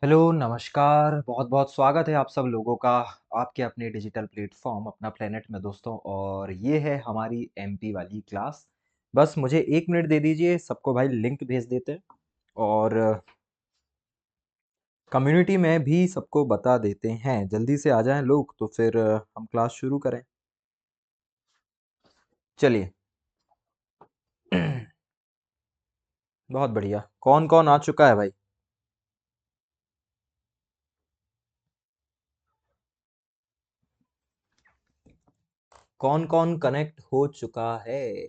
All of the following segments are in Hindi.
हेलो, नमस्कार। बहुत-बहुत स्वागत है आप सब लोगों का आपके अपने डिजिटल प्लेटफ़ॉर्म अपना प्लेनेट में दोस्तों। और ये है हमारी एमपी वाली क्लास। बस मुझे 1 मिनट दे दीजिए, सबको भाई लिंक भेज देते हैं और कम्युनिटी में भी सबको बता देते हैं। जल्दी से आ जाएँ लोग तो फिर हम क्लास शुरू करें। चलिए। बहुत बढ़िया। कौन-कौन आ चुका है भाई? कौन-कौन कनेक्ट हो चुका है?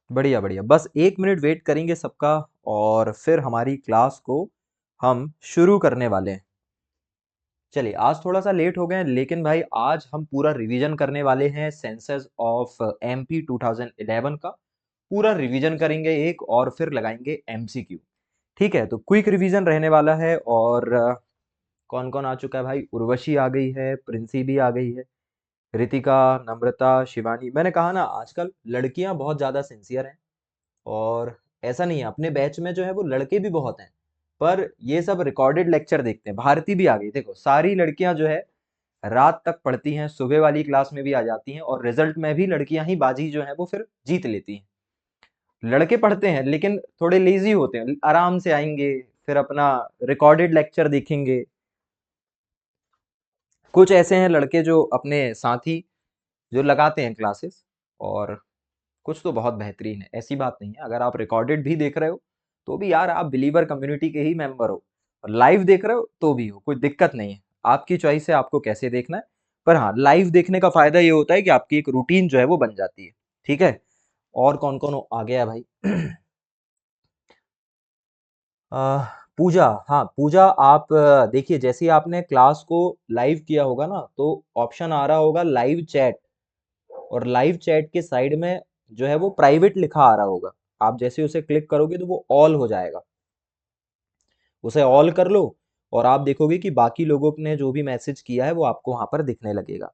बढ़िया, बढ़िया। बस 1 मिनट वेट करेंगे सबका और फिर हमारी क्लास को हम शुरू करने वाले हैं। चलिए, आज थोड़ा-सा लेट हो गए हैं, लेकिन भाई आज हम पूरा रिवीजन करने वाले हैं सेंसस ऑफ एमपी 2011 का। पूरा रिवीजन करेंगे एक और फिर लगाएँगे एमसीक्यू। ठीक है? तो क्विक रिवीजन रहने वाला है और कौन-कौन आ चुका है भाई? उर्वशी आ गई है, प्रिंसी भी आ गई है, रितिका, नम्रता, शिवानी। मैंने कहा ना आजकल लड़कियाँ बहुत ज़्यादा सिंसियर हैं। और ऐसा नहीं है, अपने बैच में जो है वो लड़के भी बहुत हैं, पर ये सब रिकॉर्डेड लेक्चर देखते हैं। भारती भी आ गई। देखो, सारी लड़कियां जो है रात तक पढ़ती हैं, सुबह वाली क्लास में भी आ जाती हैं और रिजल्ट में भी लड़कियां ही बाजी जो है वो फिर जीत लेती हैं। लड़के पढ़ते हैं लेकिन थोड़े लेजी होते हैं, आराम से आएंगे, फिर अपना रिकॉर्डेड लेक्चर देखेंगे। कुछ ऐसे हैं लड़के जो अपने साथी जो लगाते हैं क्लासेस, और कुछ तो बहुत बेहतरीन है। ऐसी बात नहीं है, अगर आप रिकॉर्डेड भी देख रहे हो तो भी यार आप बिलीवर कम्युनिटी के ही मेंबर हो, और लाइव देख रहे हो तो भी हो, कोई दिक्कत नहीं है। आपकी चॉइस है आपको कैसे देखना है। पर हाँ, लाइव देखने का फायदा ये होता है कि आपकी एक रूटीन जो है वो बन जाती है। ठीक है? और कौन कौन आ गया है भाई? अ, पूजा। हाँ, पूजा, आप देखिए, जैसे ही आपने क्लास को लाइव किया होगा ना तो ऑप्शन आ रहा होगा लाइव चैट, और लाइव चैट के साइड में जो है वो प्राइवेट लिखा आ रहा होगा। आप जैसे उसे क्लिक करोगे तो वो ऑल हो जाएगा। उसे ऑल कर लो और आप देखोगे कि बाकी लोगों ने जो भी मैसेज किया है वो आपको वहां पर दिखने लगेगा।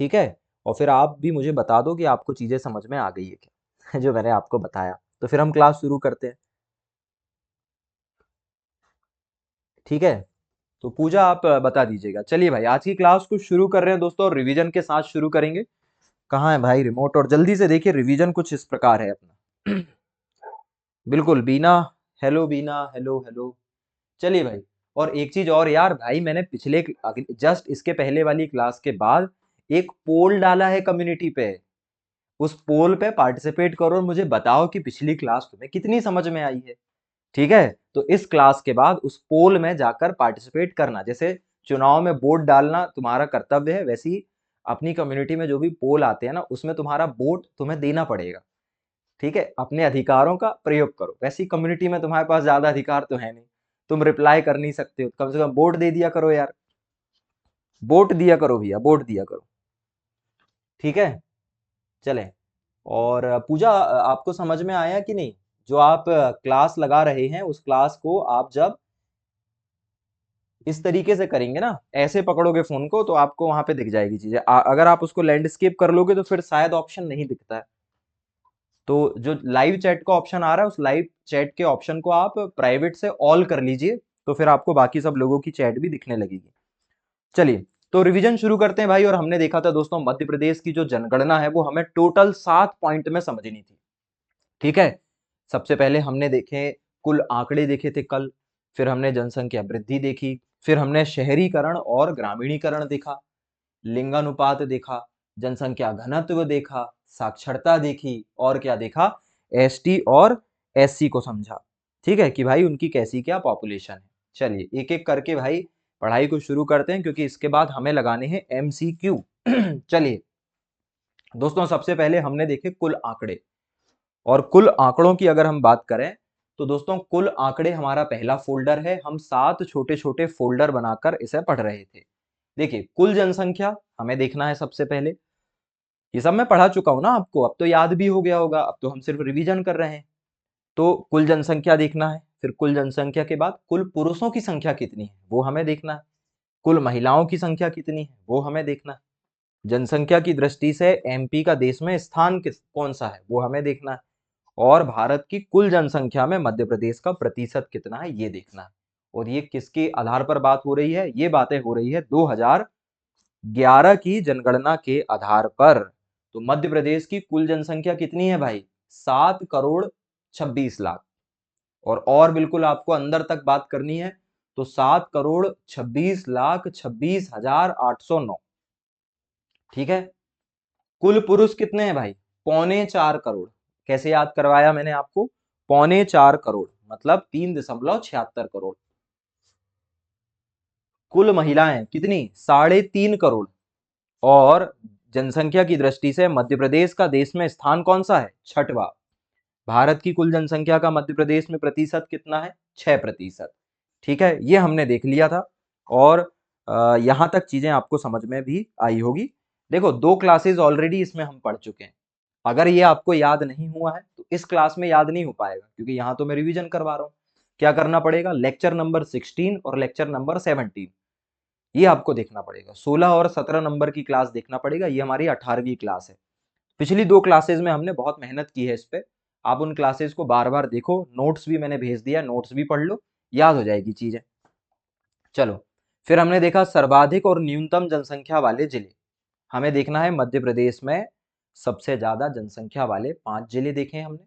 ठीक है? और फिर आप भी मुझे बता दो कि आपको चीजें समझ में आ गई है क्या जो मैंने आपको बताया। तो फिर हम क्लास शुरू करते हैं। ठीक है? तो पूजा, आप बता दीजिएगा। चलिए भाई, आज की क्लास को शुरू कर रहे हैं दोस्तों, और रिवीजन के साथ शुरू करेंगे। कहाँ है भाई रिमोट? और जल्दी से देखिए, रिवीजन कुछ इस प्रकार है अपना। बिल्कुल बीना। हेलो बीना, हेलो हेलो। चलिए भाई। और एक चीज और यार, भाई मैंने पिछले जस्ट इसके पहले वाली क्लास के बाद एक पोल डाला है कम्युनिटी पे। उस पोल पे पार्टिसिपेट करो और मुझे बताओ कि पिछली क्लास तुम्हें कितनी समझ में आई है। ठीक है? तो इस क्लास के बाद उस पोल में जाकर पार्टिसिपेट करना। जैसे चुनाव में वोट डालना तुम्हारा कर्तव्य है, वैसे ही अपनी कम्युनिटी में जो भी पोल आते हैं ना उसमें तुम्हारा वोट तुम्हें देना पड़ेगा। ठीक है? अपने अधिकारों का प्रयोग करो। वैसी कम्युनिटी में तुम्हारे पास ज्यादा अधिकार तो है नहीं, तुम रिप्लाई कर नहीं सकते हो, कम से कम वोट दे दिया करो यार। वोट दिया करो भैया, वोट दिया करो। ठीक है? चलें। और पूजा, आपको समझ में आया कि नहीं? जो आप क्लास लगा रहे हैं उस क्लास को आप जब इस तरीके से करेंगे ना, ऐसे पकड़ोगे फोन को तो आपको वहां पे दिख जाएगी चीजें। अगर आप उसको लैंडस्केप कर लोगे तो फिर शायद ऑप्शन नहीं दिखता है। तो जो लाइव चैट का ऑप्शन आ रहा है उस लाइव चैट के ऑप्शन को आप प्राइवेट से ऑल कर लीजिए, तो फिर आपको बाकी सब लोगों की चैट भी दिखने लगेगी। चलिए, तो रिवीजन शुरू करते हैं भाई। और हमने देखा था दोस्तों, मध्य प्रदेश की जो जनगणना है वो हमें टोटल 7 पॉइंट में समझनी थी। ठीक है? सबसे पहले हमने देखे कुल आंकड़े देखे थे कल, फिर हमने जनसंख्या वृद्धि देखी, फिर हमने शहरीकरण और ग्रामीणीकरण देखा, लिंगानुपात देखा, जनसंख्या घनत्व देखा, साक्षरता देखी, और क्या देखा? एसटी और एससी को समझा। ठीक है कि भाई उनकी कैसी क्या पॉपुलेशन है। चलिए, एक एक करके भाई पढ़ाई को शुरू करते हैं, क्योंकि इसके बाद हमें लगाने हैं एमसीक्यू। चलिए दोस्तों, सबसे पहले हमने देखे कुल आंकड़े। और कुल आंकड़ों की अगर हम बात करें तो दोस्तों, कुल आंकड़े हमारा पहला फोल्डर है। हम 7 छोटे छोटे फोल्डर बनाकर इसे पढ़ रहे थे। देखिए, कुल जनसंख्या हमें देखना है सबसे पहले। ये सब मैं पढ़ा चुका हूं ना आपको, अब तो याद भी हो गया होगा, अब तो हम सिर्फ रिवीजन कर रहे हैं। तो कुल जनसंख्या देखना है, फिर कुल जनसंख्या के बाद कुल पुरुषों की संख्या कितनी है वो हमें देखना है, कुल महिलाओं की संख्या कितनी है वो हमें देखना है। जनसंख्या की दृष्टि से एमपी का देश में स्थान कौन सा है वो हमें देखना है, और भारत की कुल जनसंख्या में मध्य प्रदेश का प्रतिशत कितना है ये देखना है। और ये किसके आधार पर बात हो रही है? ये बातें हो रही है 2011 की जनगणना के आधार पर। तो मध्य प्रदेश की कुल जनसंख्या कितनी है भाई? 7 करोड़ 26 लाख। और बिल्कुल आपको अंदर तक बात करनी है तो 7 करोड़ 26 लाख 26 हजार 809। ठीक है। कुल पुरुष कितने हैं भाई? 3.25 करोड़। कैसे याद करवाया मैंने आपको? 3.25 करोड़ मतलब 3.76 करोड़। कुल महिलाएं कितनी? 3.5 करोड़। और जनसंख्या की दृष्टि से मध्य प्रदेश का देश में स्थान कौन सा है? छठवां। भारत की कुल जनसंख्या का मध्य प्रदेश में प्रतिशत कितना है? 6%। ठीक है, ये हमने देख लिया था। और यहां तक चीजें आपको समझ में भी आई होगी। देखो, 2 क्लासेस ऑलरेडी इसमें हम पढ़ चुके हैं। अगर ये आपको याद नहीं हुआ है तो इस क्लास में याद नहीं हो पाएगा, क्योंकि यहाँ तो मैं रिवीजन करवा रहा हूँ। क्या करना पड़ेगा? लेक्चर नंबर 16 और लेक्चर नंबर 17 ये आपको देखना पड़ेगा। 16 और 17 नंबर की क्लास देखना पड़ेगा। ये हमारी 18वीं क्लास है। पिछली 2 क्लासेज में हमने बहुत मेहनत की है इस पे। आप उन क्लासेज को बार बार देखो, नोट्स भी मैंने भेज दिया, नोट्स भी पढ़ लो, याद हो जाएगी चीजें। चलो, फिर हमने देखा सर्वाधिक और न्यूनतम जनसंख्या वाले जिले। हमें देखना है मध्य प्रदेश में सबसे ज्यादा जनसंख्या वाले 5 जिले देखे हमने,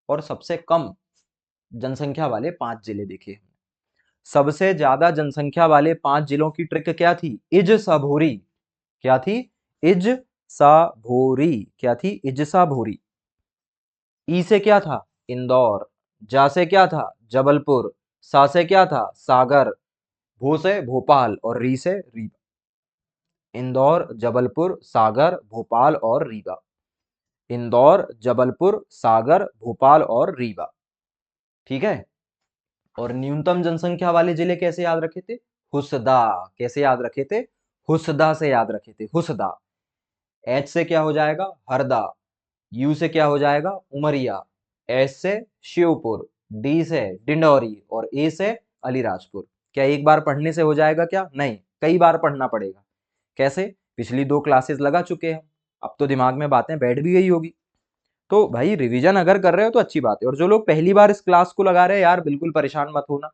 और सबसे कम जनसंख्या वाले 5 जिले देखे हमने। सबसे ज्यादा जनसंख्या वाले 5 जिलों की ट्रिक क्या थी? इज सा भोरी। क्या थी? इज सा भोरी। क्या थी? इज सा भोरी। ई से क्या था? इंदौर। जा से क्या था? जबलपुर। सा से क्या था? सागर। भो से भोपाल और री से रीवा। इंदौर, जबलपुर, सागर, भोपाल और रीवा। इंदौर, जबलपुर, सागर, भोपाल और रीवा। ठीक है। और न्यूनतम जनसंख्या वाले जिले कैसे याद रखे थे? हुसदा। कैसे याद रखे थे? हुसदा से याद रखे थे। हुसदा। एच से क्या हो जाएगा? हरदा। यू से क्या हो जाएगा? उमरिया। एस से श्योपुर। डी से डिंडौरी और ए से अलीराजपुर। क्या एक बार पढ़ने से हो जाएगा? क्या नहीं, कई बार पढ़ना पड़ेगा। कैसे? पिछली 2 क्लासेस लगा चुके हैं, अब तो दिमाग में बातें बैठ भी गई होगी। तो भाई रिवीजन अगर कर रहे हो तो अच्छी बात है, और जो लोग पहली बार इस क्लास को लगा रहे हैं यार, बिल्कुल परेशान मत होना।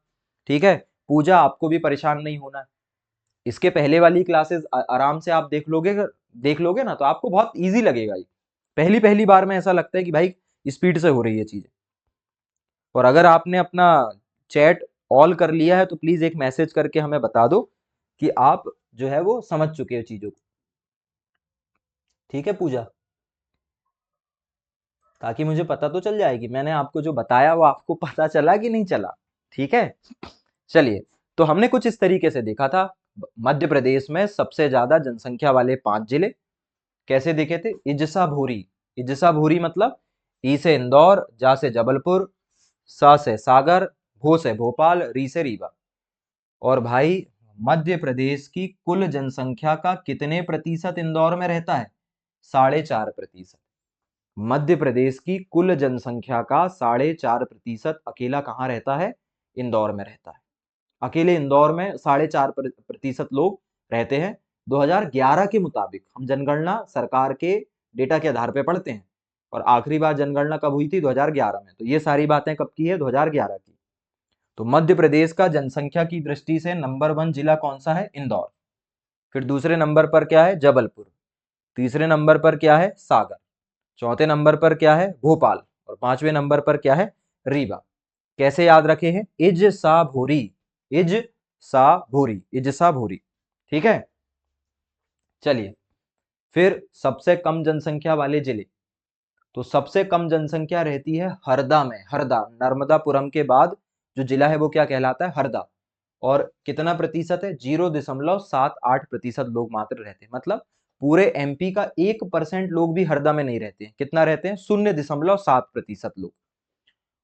ठीक है। पूजा, आपको भी परेशान नहीं होना है। इसके पहले वाली क्लासेस आराम से आप देख लोगे ना, तो आपको बहुत इजी लगेगा ये। पहली पहली बार में ऐसा लगता है कि भाई स्पीड से हो रही है चीजें। और अगर आपने अपना चैट ऑल कर लिया है तो प्लीज एक मैसेज करके हमें बता दो कि आप जो है वो समझ चुके हो चीजों को। ठीक है पूजा, ताकि मुझे पता तो चल जाए कि मैंने आपको जो बताया वो आपको पता चला कि नहीं चला। ठीक है। चलिए, तो हमने कुछ इस तरीके से देखा था। मध्य प्रदेश में सबसे ज्यादा जनसंख्या वाले 5 जिले कैसे देखे थे? इजसा भूरी। इजसा भूरी मतलब ई से इंदौर, जा से जबलपुर, सा से सागर, भो से भोपाल, री से रीवा। और भाई, मध्य प्रदेश की कुल जनसंख्या का कितने प्रतिशत इंदौर में रहता है? 4.5%। मध्य प्रदेश की कुल जनसंख्या का 4.5% अकेला कहाँ रहता है? इंदौर में रहता है। अकेले इंदौर में 4.5% लोग रहते हैं। 2011 के मुताबिक, हम जनगणना सरकार के डेटा के आधार पर पढ़ते हैं, और आखिरी बार जनगणना कब हुई थी? 2011 में। तो ये सारी बातें कब की है? 2011 की। तो मध्य प्रदेश का जनसंख्या की दृष्टि से नंबर 1 जिला कौन सा है? इंदौर। फिर दूसरे नंबर पर क्या है? जबलपुर। तीसरे नंबर पर क्या है? सागर। चौथे नंबर पर क्या है? भोपाल। और 5वें नंबर पर क्या है? रीवा। कैसे याद रखे हैं? इज सा भोरी। इज सा भोरी। इज सा भोरी। ठीक है। चलिए, फिर सबसे कम जनसंख्या वाले जिले। तो सबसे कम जनसंख्या रहती है हरदा में। हरदा, नर्मदापुरम के बाद जो जिला है वो क्या कहलाता है? हरदा। और कितना प्रतिशत है? 0.78% लोग मात्र रहते हैं। मतलब पूरे एमपी का 1% लोग भी हरदा में नहीं रहते हैं। कितना रहते हैं? 0.7% लोग।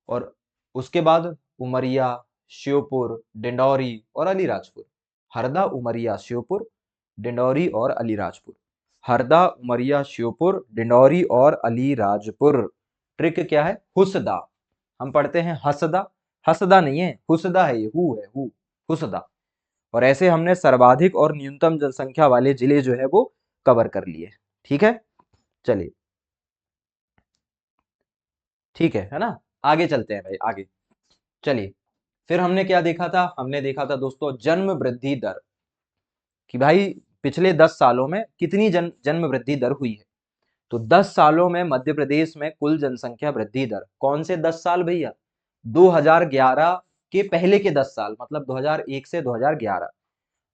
और उसके बाद उमरिया, श्योपुर, डिंडौरी और अलीराजपुर। हरदा, उमरिया, श्योपुर, डिंडौरी और अलीराजपुर। हरदा, उमरिया, श्योपुर, डिंडौरी और अलीराजपुर। ट्रिक क्या है? हुसदा। हम पढ़ते हैं हसदा, हसदा नहीं है, हुसदा है। ये हु है, हु, हुसदा। और ऐसे हमने सर्वाधिक और न्यूनतम जनसंख्या वाले जिले जो है वो कवर कर लिए। ठीक है, चलिए, ठीक है ना। आगे चलते हैं भाई, आगे चलिए। फिर हमने क्या देखा था? हमने देखा था दोस्तों जन्म वृद्धि दर, कि भाई पिछले 10 सालों में कितनी जन्म वृद्धि दर हुई है। तो 10 सालों में मध्य प्रदेश में कुल जनसंख्या वृद्धि दर, कौन से 10 साल भैया? 2011 के पहले के 10 साल, मतलब 2001 से 2011।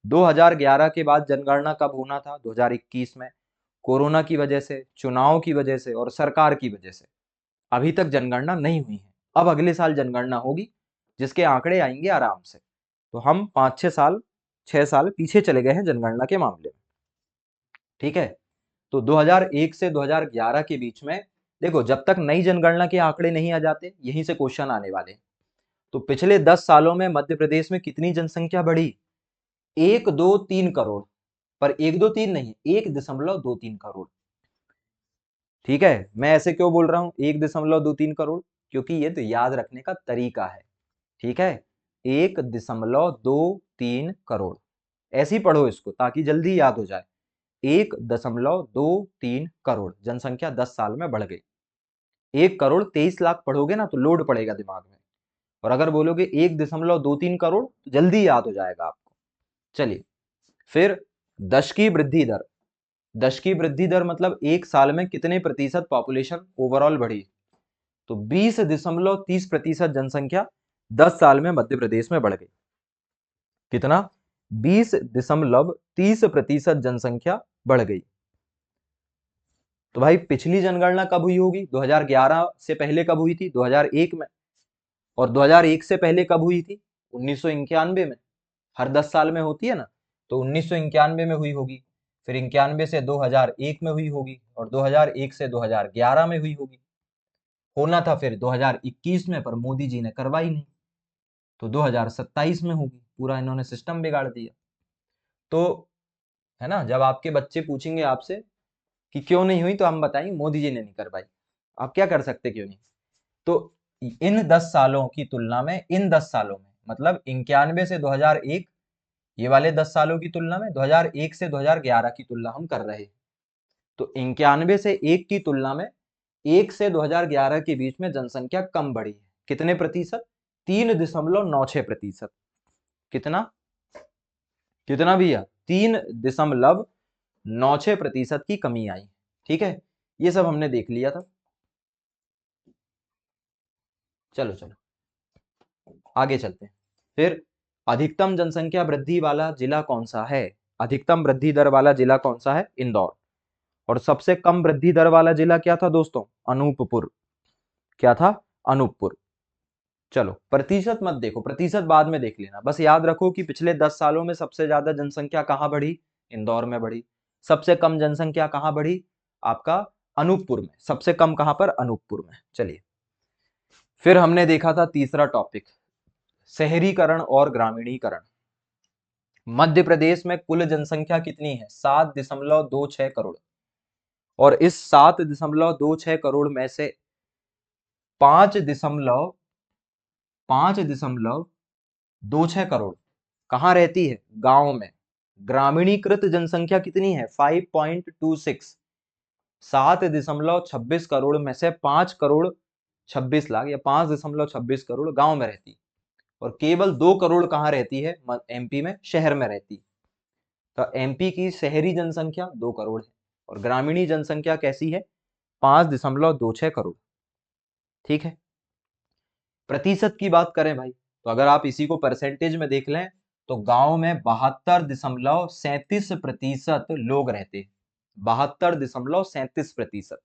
2011 के बाद जनगणना कब होना था? 2021 में। कोरोना की वजह से, चुनाव की वजह से और सरकार की वजह से अभी तक जनगणना नहीं हुई है। अब अगले साल जनगणना होगी, जिसके आंकड़े आएंगे आराम से। तो हम 5-6 साल, 6 साल पीछे चले गए हैं जनगणना के मामले में। ठीक है, तो 2001 से 2011 के बीच में देखो, जब तक नई जनगणना के आंकड़े नहीं आ जाते, यहीं से क्वेश्चन आने वाले हैं। तो पिछले 10 सालों में मध्य प्रदेश में कितनी जनसंख्या बढ़ी? 1-2-3 करोड़, पर 1-2-3 नहीं, 1.23 करोड़। ठीक है, मैं ऐसे क्यों बोल रहा हूं 1.23 करोड़? क्योंकि ये तो याद रखने का तरीका है। ठीक है, 1.23 करोड़, ऐसे ही पढ़ो इसको ताकि जल्दी याद हो जाए। 1.23 करोड़ जनसंख्या 10 साल में बढ़ गई। 1 करोड़ 23 लाख पढ़ोगे ना तो लोड पड़ेगा दिमाग में, और अगर बोलोगे 1.23 करोड़ तो जल्दी याद हो जाएगा आपको। चलिए, फिर दशकी वृद्धि दर। दशकी वृद्धि दर मतलब एक साल में कितने प्रतिशत पॉपुलेशन ओवरऑल बढ़ी? तो 20.30% जनसंख्या 10 साल में मध्य प्रदेश में बढ़ गई। कितना? 20.30% जनसंख्या बढ़ गई। तो भाई पिछली जनगणना कब हुई होगी? 2011 से पहले कब हुई थी? 2001 में। और 2001 से पहले कब हुई थी? 1991 में। हर 10 साल में होती है ना, तो 1991 में हुई होगी। फिर 91 से 2001 में हुई होगी, और 2001 से 2011 में हुई होगी। होना था फिर 2021 में, पर मोदी जी ने करवाई नहीं, तो 2027 में होगी। पूरा इन्होंने सिस्टम बिगाड़ दिया। तो है ना, जब आपके बच्चे पूछेंगे आपसे कि क्यों नहीं हुई, तो हम बताएंगे मोदी जी ने नहीं करवाई। आप क्या कर सकते, क्यों नहीं? तो इन 10 सालों की तुलना में, इन 10 सालों में मतलब 91 से 2001, ये वाले 10 सालों की तुलना में 2001 से 2011 की तुलना हम कर रहे हैं। तो 91 से 1 की तुलना में 1 से 2011 के बीच में जनसंख्या कम बढ़ी है। कितने प्रतिशत? 3.96%। कितना? कितना भैया? 3.96% की कमी आई। ठीक है, ये सब हमने देख लिया था। चलो चलो आगे चलते हैं। फिर अधिकतम जनसंख्या वृद्धि वाला जिला कौन सा है? अधिकतम वृद्धि दर वाला जिला कौन सा है? इंदौर। और सबसे कम वृद्धि दर वाला जिला क्या था दोस्तों? अनूपपुर। क्या था? अनूपपुर। चलो प्रतिशत मत देखो, प्रतिशत बाद में देख लेना, बस याद रखो कि पिछले 10 सालों में सबसे ज्यादा जनसंख्या कहां बढ़ी? इंदौर में बढ़ी। सबसे कम जनसंख्या कहां बढ़ी? आपका अनूपपुर में। सबसे कम कहां पर? अनूपपुर में। चलिए, फिर हमने देखा था तीसरा टॉपिक, शहरीकरण और ग्रामीणीकरण। मध्य प्रदेश में कुल जनसंख्या कितनी है? 7.26 करोड़। और इस 7.26 करोड़ में से 5.26 करोड़ कहां रहती है? गांव में। ग्रामीणीकृत जनसंख्या कितनी है? 5.26। 7.26 करोड़ में से 5 करोड़ 26 लाख या 5.26 करोड़ गांव में रहती, और केवल 2 करोड़ कहां रहती है? एमपी में, शहर में रहती। तो एमपी की शहरी जनसंख्या 2 करोड़ है, और ग्रामीणी जनसंख्या कैसी है? 5.26 करोड़। ठीक है, प्रतिशत की बात करें भाई, तो अगर आप इसी को परसेंटेज में देख लें, तो गांव में 72.37% लोग रहते हैं। 72.37%।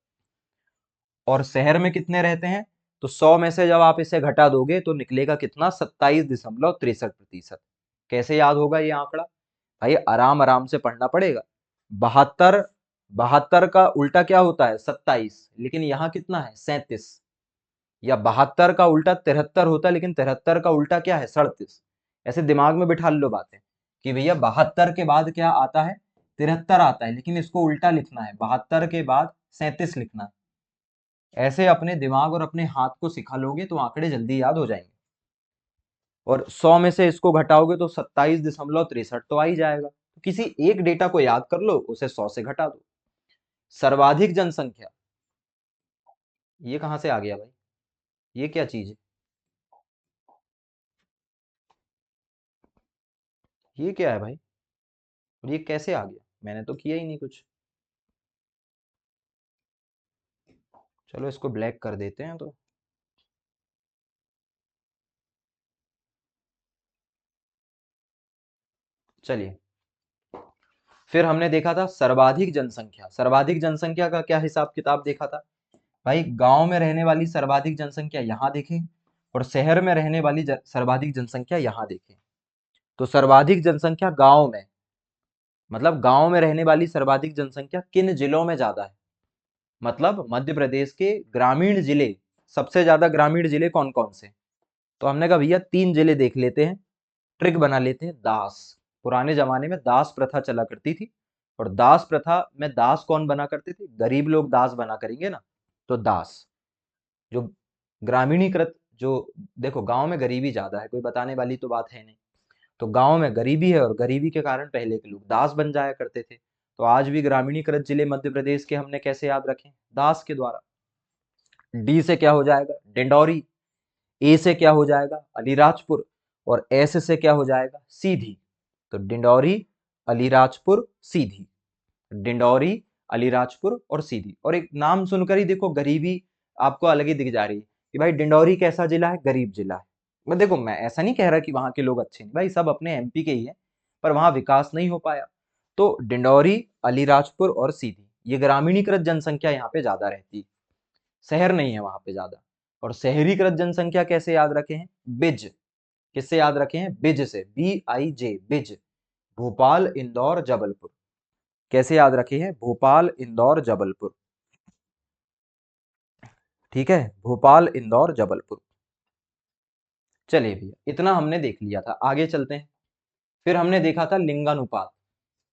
और शहर में कितने रहते हैं? तो 100 में से जब आप इसे घटा दोगे तो निकलेगा कितना? 27.63%। कैसे याद होगा ये आंकड़ा? भाई आराम आराम से पढ़ना पड़ेगा। 72, 72 का उल्टा क्या होता है? 27, लेकिन यहाँ कितना है? 37। या 72 का उल्टा 73 होता है, लेकिन 73 का उल्टा क्या है? 37। ऐसे दिमाग में बिठा लो बातें कि भैया 72 के बाद क्या आता है? 73 आता है, लेकिन इसको उल्टा लिखना है, 72 के बाद 37 लिखना है। ऐसे अपने दिमाग और अपने हाथ को सिखा लोगे तो आंकड़े जल्दी याद हो जाएंगे। और 100 में से इसको घटाओगे तो 27.63 तो आ ही जाएगा। तो किसी एक डेटा को याद कर लो, उसे 100 से घटा दो। सर्वाधिक जनसंख्या, ये कहां से आ गया भाई? ये क्या चीज है? ये क्या है भाई? और ये कैसे आ गया? मैंने तो किया ही नहीं कुछ। चलो इसको ब्लैक कर देते हैं। तो चलिए, फिर हमने देखा था सर्वाधिक जनसंख्या। सर्वाधिक जनसंख्या का क्या हिसाब किताब देखा था भाई? गांव में रहने वाली सर्वाधिक जनसंख्या यहां देखें, और शहर में रहने वाली सर्वाधिक जनसंख्या यहां देखें। तो सर्वाधिक जनसंख्या गांव में, मतलब गांव में रहने वाली सर्वाधिक जनसंख्या किन जिलों में ज्यादा है? मतलब मध्य प्रदेश के ग्रामीण जिले, सबसे ज्यादा ग्रामीण जिले कौन कौन से? तो हमने कहा भैया 3 जिले देख लेते हैं, ट्रिक बना लेते हैं। दास, पुराने जमाने में दास प्रथा चला करती थी, और दास प्रथा में दास कौन बना करते थे? गरीब लोग दास बना करेंगे ना, तो दास जो ग्रामीणीकृत, जो देखो गांव में गरीबी ज्यादा है, कोई बताने वाली तो बात है नहीं। तो गांव में गरीबी है, और गरीबी के कारण पहले के लोग दास बन जाया करते थे। तो आज भी ग्रामीणीकृत जिले मध्य प्रदेश के हमने कैसे याद रखें? दास के द्वारा। डी से क्या हो जाएगा? डिंडौरी। ए से क्या हो जाएगा? अलीराजपुर। और एस से क्या हो जाएगा? सीधी। तो डिंडौरी, अलीराजपुर, सीधी। डिंडौरी, अलीराजपुर और सीधी। और एक नाम सुनकर ही देखो गरीबी आपको अलग ही दिख जा रही है कि भाई डिंडौरी कैसा जिला है? गरीब जिला है। मैं देखो, मैं ऐसा नहीं कह रहा कि वहां के लोग अच्छे नहीं, भाई सब अपने एमपी के ही हैं, पर वहां विकास नहीं हो पाया। तो डिंडौरी, अलीराजपुर और सीधी, ये ग्रामीणीकृत जनसंख्या यहाँ पे ज्यादा रहती है, शहर नहीं है वहां पे ज्यादा। और शहरीकृत जनसंख्या कैसे याद रखे हैं? बिज। किससे याद रखे हैं? बिज से, BIJ, बिज। भोपाल, इंदौर, जबलपुर। कैसे याद रखे हैं? भोपाल, इंदौर, जबलपुर। ठीक है, भोपाल, इंदौर, जबलपुर। चलिए भैया, इतना हमने देख लिया था, आगे चलते हैं। फिर हमने देखा था लिंगानुपात।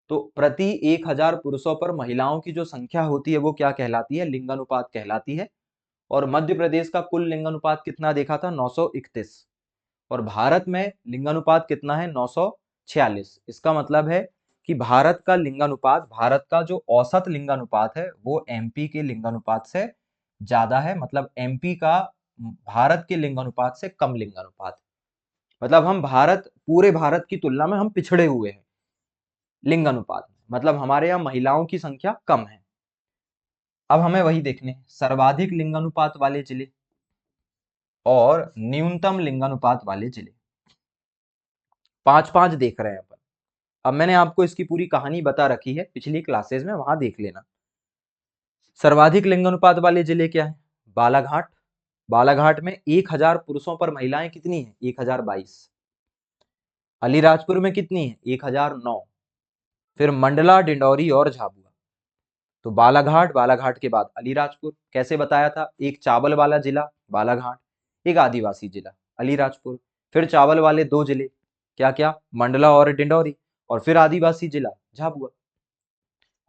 तो प्रति 1000 पुरुषों पर महिलाओं की जो संख्या होती है वो क्या कहलाती है? लिंगानुपात कहलाती है। और मध्य प्रदेश का कुल लिंगानुपात कितना देखा था? 931। और भारत में लिंगानुपात कितना है? 946। इसका मतलब है कि भारत का लिंगानुपात, भारत का जो औसत लिंगानुपात है वो एमपी के लिंगानुपात से ज्यादा है। मतलब एमपी का भारत के लिंगानुपात से कम लिंगानुपात। मतलब हम भारत, पूरे भारत की तुलना में हम पिछड़े हुए हैं लिंगानुपात में, मतलब हमारे यहाँ महिलाओं की संख्या कम है। अब हमें वही देखने हैं, सर्वाधिक लिंगानुपात वाले जिले और न्यूनतम लिंगानुपात वाले जिले। 5-5 देख रहे हैं अपन। अब मैंने आपको इसकी पूरी कहानी बता रखी है पिछली क्लासेस में, वहां देख लेना। सर्वाधिक लिंगानुपात वाले जिले क्या है? बालाघाट। बालाघाट में 1000 पुरुषों पर महिलाएं कितनी है? 1022। अलीराजपुर में कितनी है? 1009। फिर मंडला, डिंडौरी और झाबुआ। तो बालाघाट, बालाघाट के बाद अलीराजपुर। कैसे बताया था? एक चावल वाला जिला बालाघाट, एक आदिवासी जिला अलीराजपुर। फिर चावल वाले 2 जिले, क्या क्या? मंडला और डिंडौरी। और फिर आदिवासी जिला झाबुआ।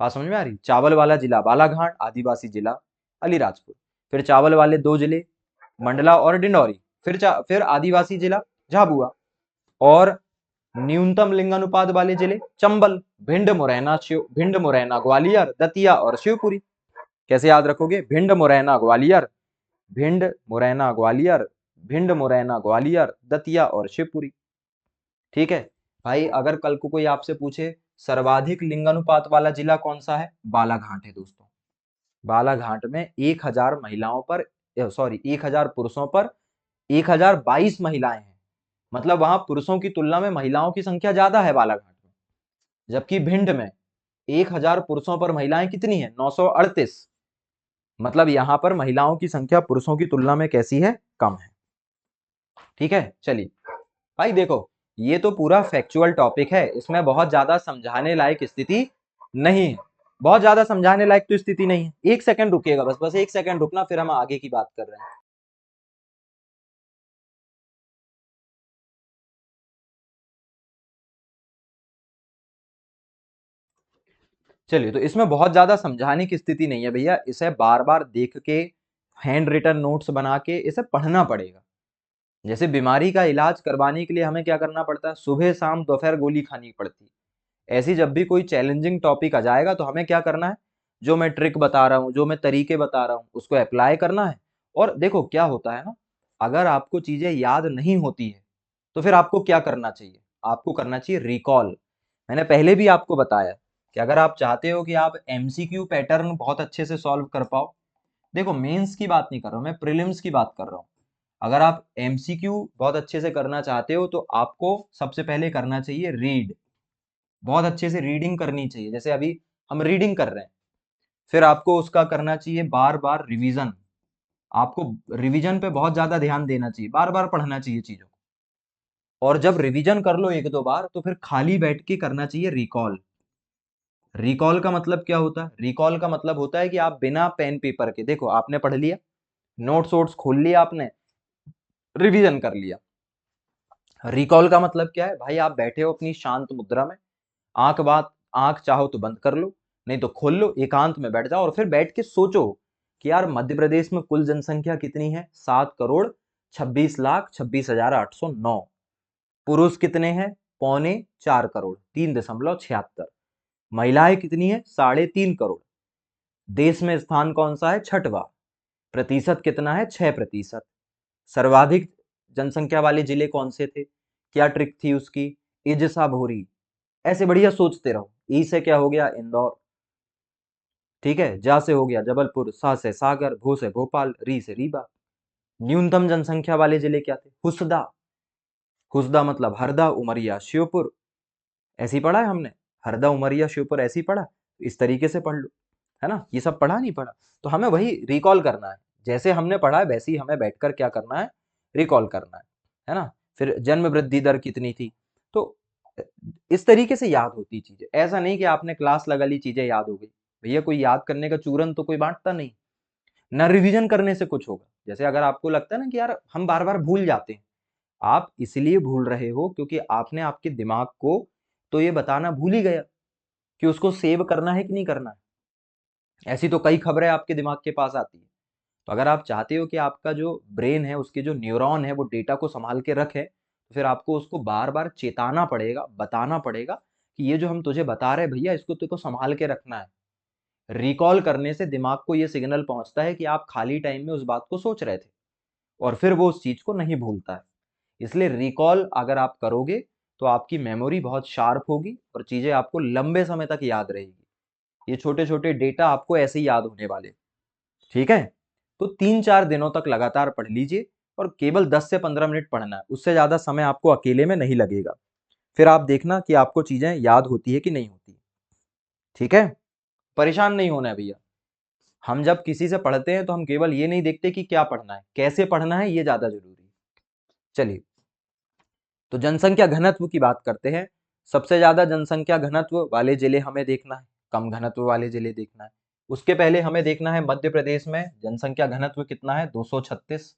बात समझ में आ रही? चावल वाला जिला बालाघाट, आदिवासी जिला अलीराजपुर। फिर चावल वाले 2 जिले मंडला और डिंडौरी। फिर आदिवासी जिला झाबुआ। और न्यूनतम लिंगानुपात वाले जिले चंबल, भिंड, मुरैना, ग्वालियर, दतिया और शिवपुरी। कैसे याद रखोगे? भिंड, मुरैना, ग्वालियर, भिंड, मुरैना, ग्वालियर, भिंड, मुरैना, ग्वालियर, दतिया और शिवपुरी। ठीक है भाई, अगर कल को कोई आपसे पूछे सर्वाधिक लिंगानुपात वाला जिला कौन सा है? बालाघाट है दोस्तों। बालाघाट में 1000 महिलाओं पर, सॉरी 1000 पुरुषों पर 1022 महिलाएं हैं। मतलब वहां पुरुषों की तुलना में महिलाओं की संख्या ज्यादा है बालाघाट में। जबकि भिंड में 1000 पुरुषों पर महिलाएं कितनी है? 938। मतलब यहां पर महिलाओं की संख्या पुरुषों की तुलना में कैसी है? कम है। ठीक है, चलिए भाई देखो, ये तो पूरा फैक्चुअल टॉपिक है, इसमें बहुत ज्यादा समझाने लायक स्थिति नहीं है। बहुत ज्यादा समझाने लायक तो स्थिति नहीं है। 1 सेकंड रुकिएगा, बस बस 1 सेकंड रुकना, फिर हम आगे की बात कर रहे हैं। चलिए, तो इसमें बहुत ज्यादा समझाने की स्थिति नहीं है भैया, इसे बार बार देख के, हैंड रिटन नोट्स बना के इसे पढ़ना पड़ेगा। जैसे बीमारी का इलाज करवाने के लिए हमें क्या करना पड़ता है? सुबह शाम दोपहर गोली खानी पड़ती है। ऐसी जब भी कोई चैलेंजिंग टॉपिक आ जाएगा तो हमें क्या करना है, जो मैं ट्रिक बता रहा हूँ, जो मैं तरीके बता रहा हूँ, उसको अप्लाई करना है। और देखो क्या होता है ना, अगर आपको चीजें याद नहीं होती है तो फिर आपको क्या करना चाहिए, आपको करना चाहिए रिकॉल। मैंने पहले भी आपको बताया कि अगर आप चाहते हो कि आप एमसीक्यू पैटर्न बहुत अच्छे से सॉल्व कर पाओ, देखो मेंस की बात नहीं कर रहा हूं मैं, प्रीलिम्स की बात कर रहा हूं। अगर आप एमसीक्यू बहुत अच्छे से करना चाहते हो तो आपको सबसे पहले करना चाहिए रीड, बहुत अच्छे से रीडिंग करनी चाहिए, जैसे अभी हम रीडिंग कर रहे हैं। फिर आपको उसका करना चाहिए बार बार रिवीजन, आपको रिवीजन पे बहुत ज्यादा ध्यान देना चाहिए, बार बार पढ़ना चाहिए चीजों को। और जब रिवीजन कर लो एक दो बार तो फिर खाली बैठ के करना चाहिए रिकॉल। रिकॉल का मतलब क्या होता है, रिकॉल का मतलब होता है कि आप बिना पेन पेपर के, देखो आपने पढ़ लिया, नोट्स वोट्स खोल लिया आपने, रिवीजन कर लिया। रिकॉल का मतलब क्या है भाई, आप बैठे हो अपनी शांत मुद्रा में, आंख चाहो तो बंद कर लो, नहीं तो खोल लो, एकांत में बैठ जाओ और फिर बैठ के सोचो कि यार मध्य प्रदेश में कुल जनसंख्या कितनी है, 7 करोड़ 26 लाख 26 हजार 809। पुरुष कितने हैं, 3.25 करोड़ 3.76। महिलाएं कितनी है, 3.5 करोड़। देश में स्थान कौन सा है, छठवां। प्रतिशत कितना है, 6%। सर्वाधिक जनसंख्या वाले जिले कौन से थे, क्या ट्रिक थी उसकी, इजसा भोरी। ऐसे बढ़िया सोचते रहो। ई से क्या हो गया, इंदौर, ठीक है, जा से हो गया जबलपुर, सा से सागर, भू से भोपाल, री से रीवा। न्यूनतम जनसंख्या वाले जिले क्या थे, हुसदा। हुसदा मतलब हरदा, उमरिया, श्योपुर। ऐसी पढ़ा है हमने, हरदा, उमरिया, श्योपुर ऐसी पढ़ा, इस तरीके से पढ़ लो, है ना, ये सब पढ़ा नहीं पढ़ा। तो हमें वही रिकॉल करना है, जैसे हमने पढ़ा है वैसे ही हमें बैठकर क्या करना है, रिकॉल करना है ना। फिर जन्म वृद्धि दर कितनी थी, तो इस तरीके से याद होती चीजें, ऐसा नहीं कि आपने क्लास लगा ली चीजें याद हो गई। भैया कोई याद करने का चूरन तो कोई बांटता नहीं, ना रिवीजन करने से कुछ होगा। जैसे अगर आपको लगता है ना कि यार हम बार बार भूल जाते हैं, आप इसलिए भूल रहे हो क्योंकि आपने आपके दिमाग को तो ये बताना भूल ही गया कि उसको सेव करना है कि नहीं करना है। ऐसी तो कई खबरें आपके दिमाग के पास आती है। तो अगर आप चाहते हो कि आपका जो ब्रेन है, उसके जो न्यूरॉन है वो डेटा को संभाल के रखे, तो फिर आपको उसको बार बार चेताना पड़ेगा, बताना पड़ेगा कि ये जो हम तुझे बता रहे हैं भैया, इसको तुझको संभाल के रखना है। रिकॉल करने से दिमाग को ये सिग्नल पहुंचता है कि आप खाली टाइम में उस बात को सोच रहे थे, और फिर वो उस चीज को नहीं भूलता है। इसलिए रिकॉल अगर आप करोगे तो आपकी मेमोरी बहुत शार्प होगी और चीजें आपको लंबे समय तक याद रहेगी। ये छोटे छोटे डेटा आपको ऐसे ही याद होने वाले, ठीक है। तो 3-4 दिनों तक लगातार पढ़ लीजिए, और केवल 10 से 15 मिनट पढ़ना है, उससे ज्यादा समय आपको अकेले में नहीं लगेगा। फिर आप देखना कि आपको चीजें याद होती है कि नहीं होती, ठीक है। परेशान नहीं होना है भैया। हम जब किसी से पढ़ते हैं तो हम केवल ये नहीं देखते कि क्या पढ़ना है, कैसे पढ़ना है, ये ज्यादा जरूरी है। चलिए, तो जनसंख्या घनत्व की बात करते हैं। सबसे ज्यादा जनसंख्या घनत्व वाले जिले हमें देखना है, कम घनत्व वाले जिले देखना है। उसके पहले हमें देखना है मध्य प्रदेश में जनसंख्या घनत्व कितना है, 236।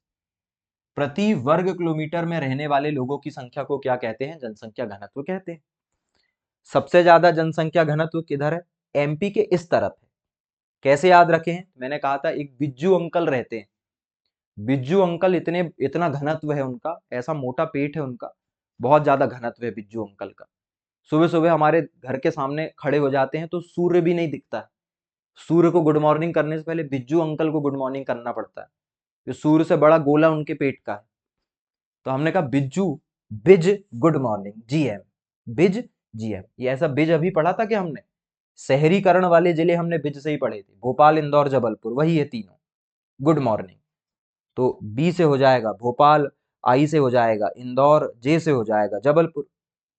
प्रति वर्ग किलोमीटर में रहने वाले लोगों की संख्या को क्या कहते हैं, जनसंख्या घनत्व कहते हैं। सबसे ज्यादा जनसंख्या घनत्व किधर है, एमपी के इस तरफ है। कैसे याद रखे हैं, मैंने कहा था एक बिज्जू अंकल रहते हैं। बिज्जू अंकल इतना घनत्व है उनका, ऐसा मोटा पेट है उनका, बहुत ज्यादा घनत्व है बिज्जू अंकल का। सुबह सुबह हमारे घर के सामने खड़े हो जाते हैं तो सूर्य भी नहीं दिखता है। सूर्य को गुड मॉर्निंग करने से पहले बिज्जू अंकल को गुड मॉर्निंग करना पड़ता है, जो सूर्य से बड़ा गोला उनके पेट का है। तो हमने कहा बिज्जू, बिज गुड मॉर्निंग, जीएम, बिज जीएम। ये ऐसा बिज अभी पढ़ा था कि हमने शहरीकरण वाले जिले हमने बिज से ही पढ़े थे, भोपाल, इंदौर, जबलपुर, वही है तीनों, गुड मॉर्निंग। तो बी से हो जाएगा भोपाल, आई से हो जाएगा इंदौर, जे से हो जाएगा जबलपुर,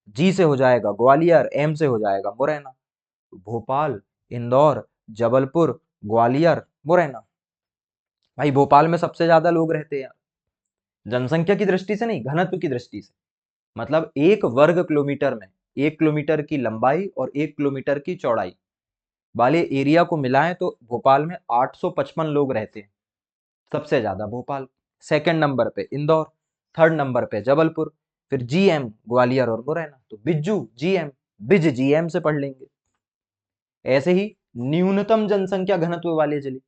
जी से हो जाएगा ग्वालियर, एम से हो जाएगा मुरैना। तो भोपाल, इंदौर, जबलपुर, ग्वालियर, मुरैना। भाई भोपाल में सबसे ज्यादा लोग रहते हैं, जनसंख्या की दृष्टि से नहीं, घनत्व की दृष्टि से। मतलब 1 वर्ग किलोमीटर में, 1 किलोमीटर की लंबाई और 1 किलोमीटर की चौड़ाई वाले एरिया को मिलाएं तो भोपाल में 855 लोग रहते हैं, सबसे ज्यादा भोपाल। सेकंड नंबर पे इंदौर, थर्ड नंबर पे जबलपुर, फिर जीएम ग्वालियर और मुरैना। तो बिज्जू जीएम, बिज जीएम से पढ़ लेंगे। ऐसे ही न्यूनतम जनसंख्या घनत्व वाले जिले,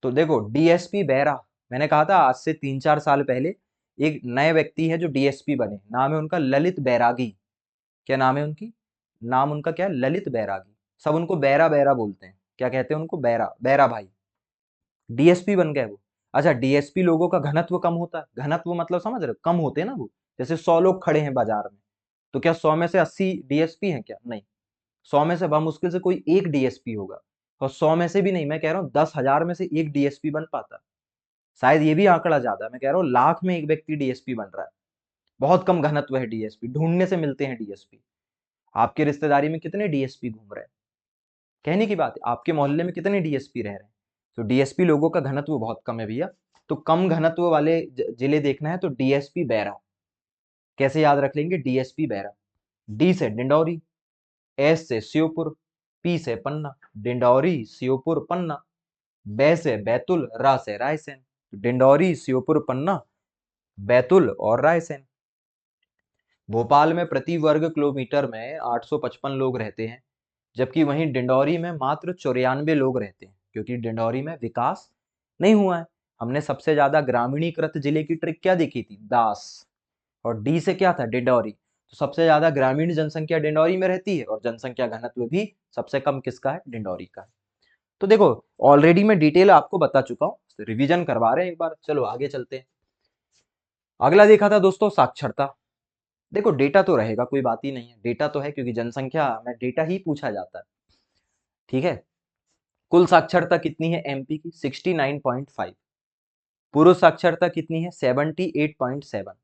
तो देखो डीएसपी बैरा, मैंने कहा था आज से 3-4 साल पहले एक नए व्यक्ति है जो डीएसपी बने, नाम है उनका ललित बैरागी। क्या नाम है उनकी, नाम उनका क्या है, ललित बैरागी। सब उनको बैरा बैरा बोलते हैं। क्या कहते हैं उनको, बैरा बैरा भाई। डीएसपी बन गए वो। अच्छा, डीएसपी लोगों का घनत्व कम होता है। घनत्व मतलब समझ रहे हो, कम होते हैं ना वो। जैसे 100 लोग खड़े हैं बाजार में, तो क्या 100 में से 80 डीएसपी हैं क्या? नहीं। 100 में से मुश्किल से कोई एक डीएसपी होगा। और 100 में से भी नहीं, मैं कह रहा हूँ 10,000 में से एक डीएसपी बन पाता है। शायद ये भी आंकड़ा ज्यादा है, मैं कह रहा हूँ लाख में एक व्यक्ति डीएसपी बन रहा है। बहुत कम घनत्व है डीएसपी, ढूंढने से मिलते हैं डीएसपी। आपके रिश्तेदारी में कितने डीएसपी घूम रहे हैं? कहने की बात है, आपके मोहल्ले में कितने डीएसपी रह रहे हैं? तो डीएसपी लोगों का घनत्व बहुत कम है भैया। तो कम घनत्व वाले जिले देखना है तो डीएसपी बैरा। कैसे याद रख लेंगे, डीएसपी बैरा। डी से डिंडौरी, एस से श्योपुर, पी से पन्ना। डिंडौरी, श्योपुर, पन्ना। बै से बैतुल, रा से रायसेन। डिंडौरी, श्योपुर, पन्ना, बैतुल और रायसेन। भोपाल में प्रति वर्ग किलोमीटर में 855 लोग रहते हैं, जबकि वहीं डिंडौरी में मात्र 94 लोग रहते हैं, क्योंकि डिंडौरी में विकास नहीं हुआ है। हमने सबसे ज्यादा ग्रामीणीकृत जिले की ट्रिक क्या देखी थी, दास। और डी से क्या था, डिंडौरी। तो सबसे ज्यादा ग्रामीण जनसंख्या डिंडौरी में रहती है, और जनसंख्या घनत्व भी सबसे कम किसका है, डिंडौरी का है। तो देखो, ऑलरेडी मैं डिटेल आपको बता चुका हूं, रिवीजन करवा रहे हैं एक बार। चलो आगे चलते हैं। अगला देखा था दोस्तों साक्षरता। देखो डेटा तो रहेगा, कोई बात ही नहीं है, डेटा तो है, क्योंकि जनसंख्या में डेटा ही पूछा जाता है। ठीक है। कुल साक्षरता कितनी है एमपी की, 69.5। पुरुष साक्षरता कितनी है, 78.7।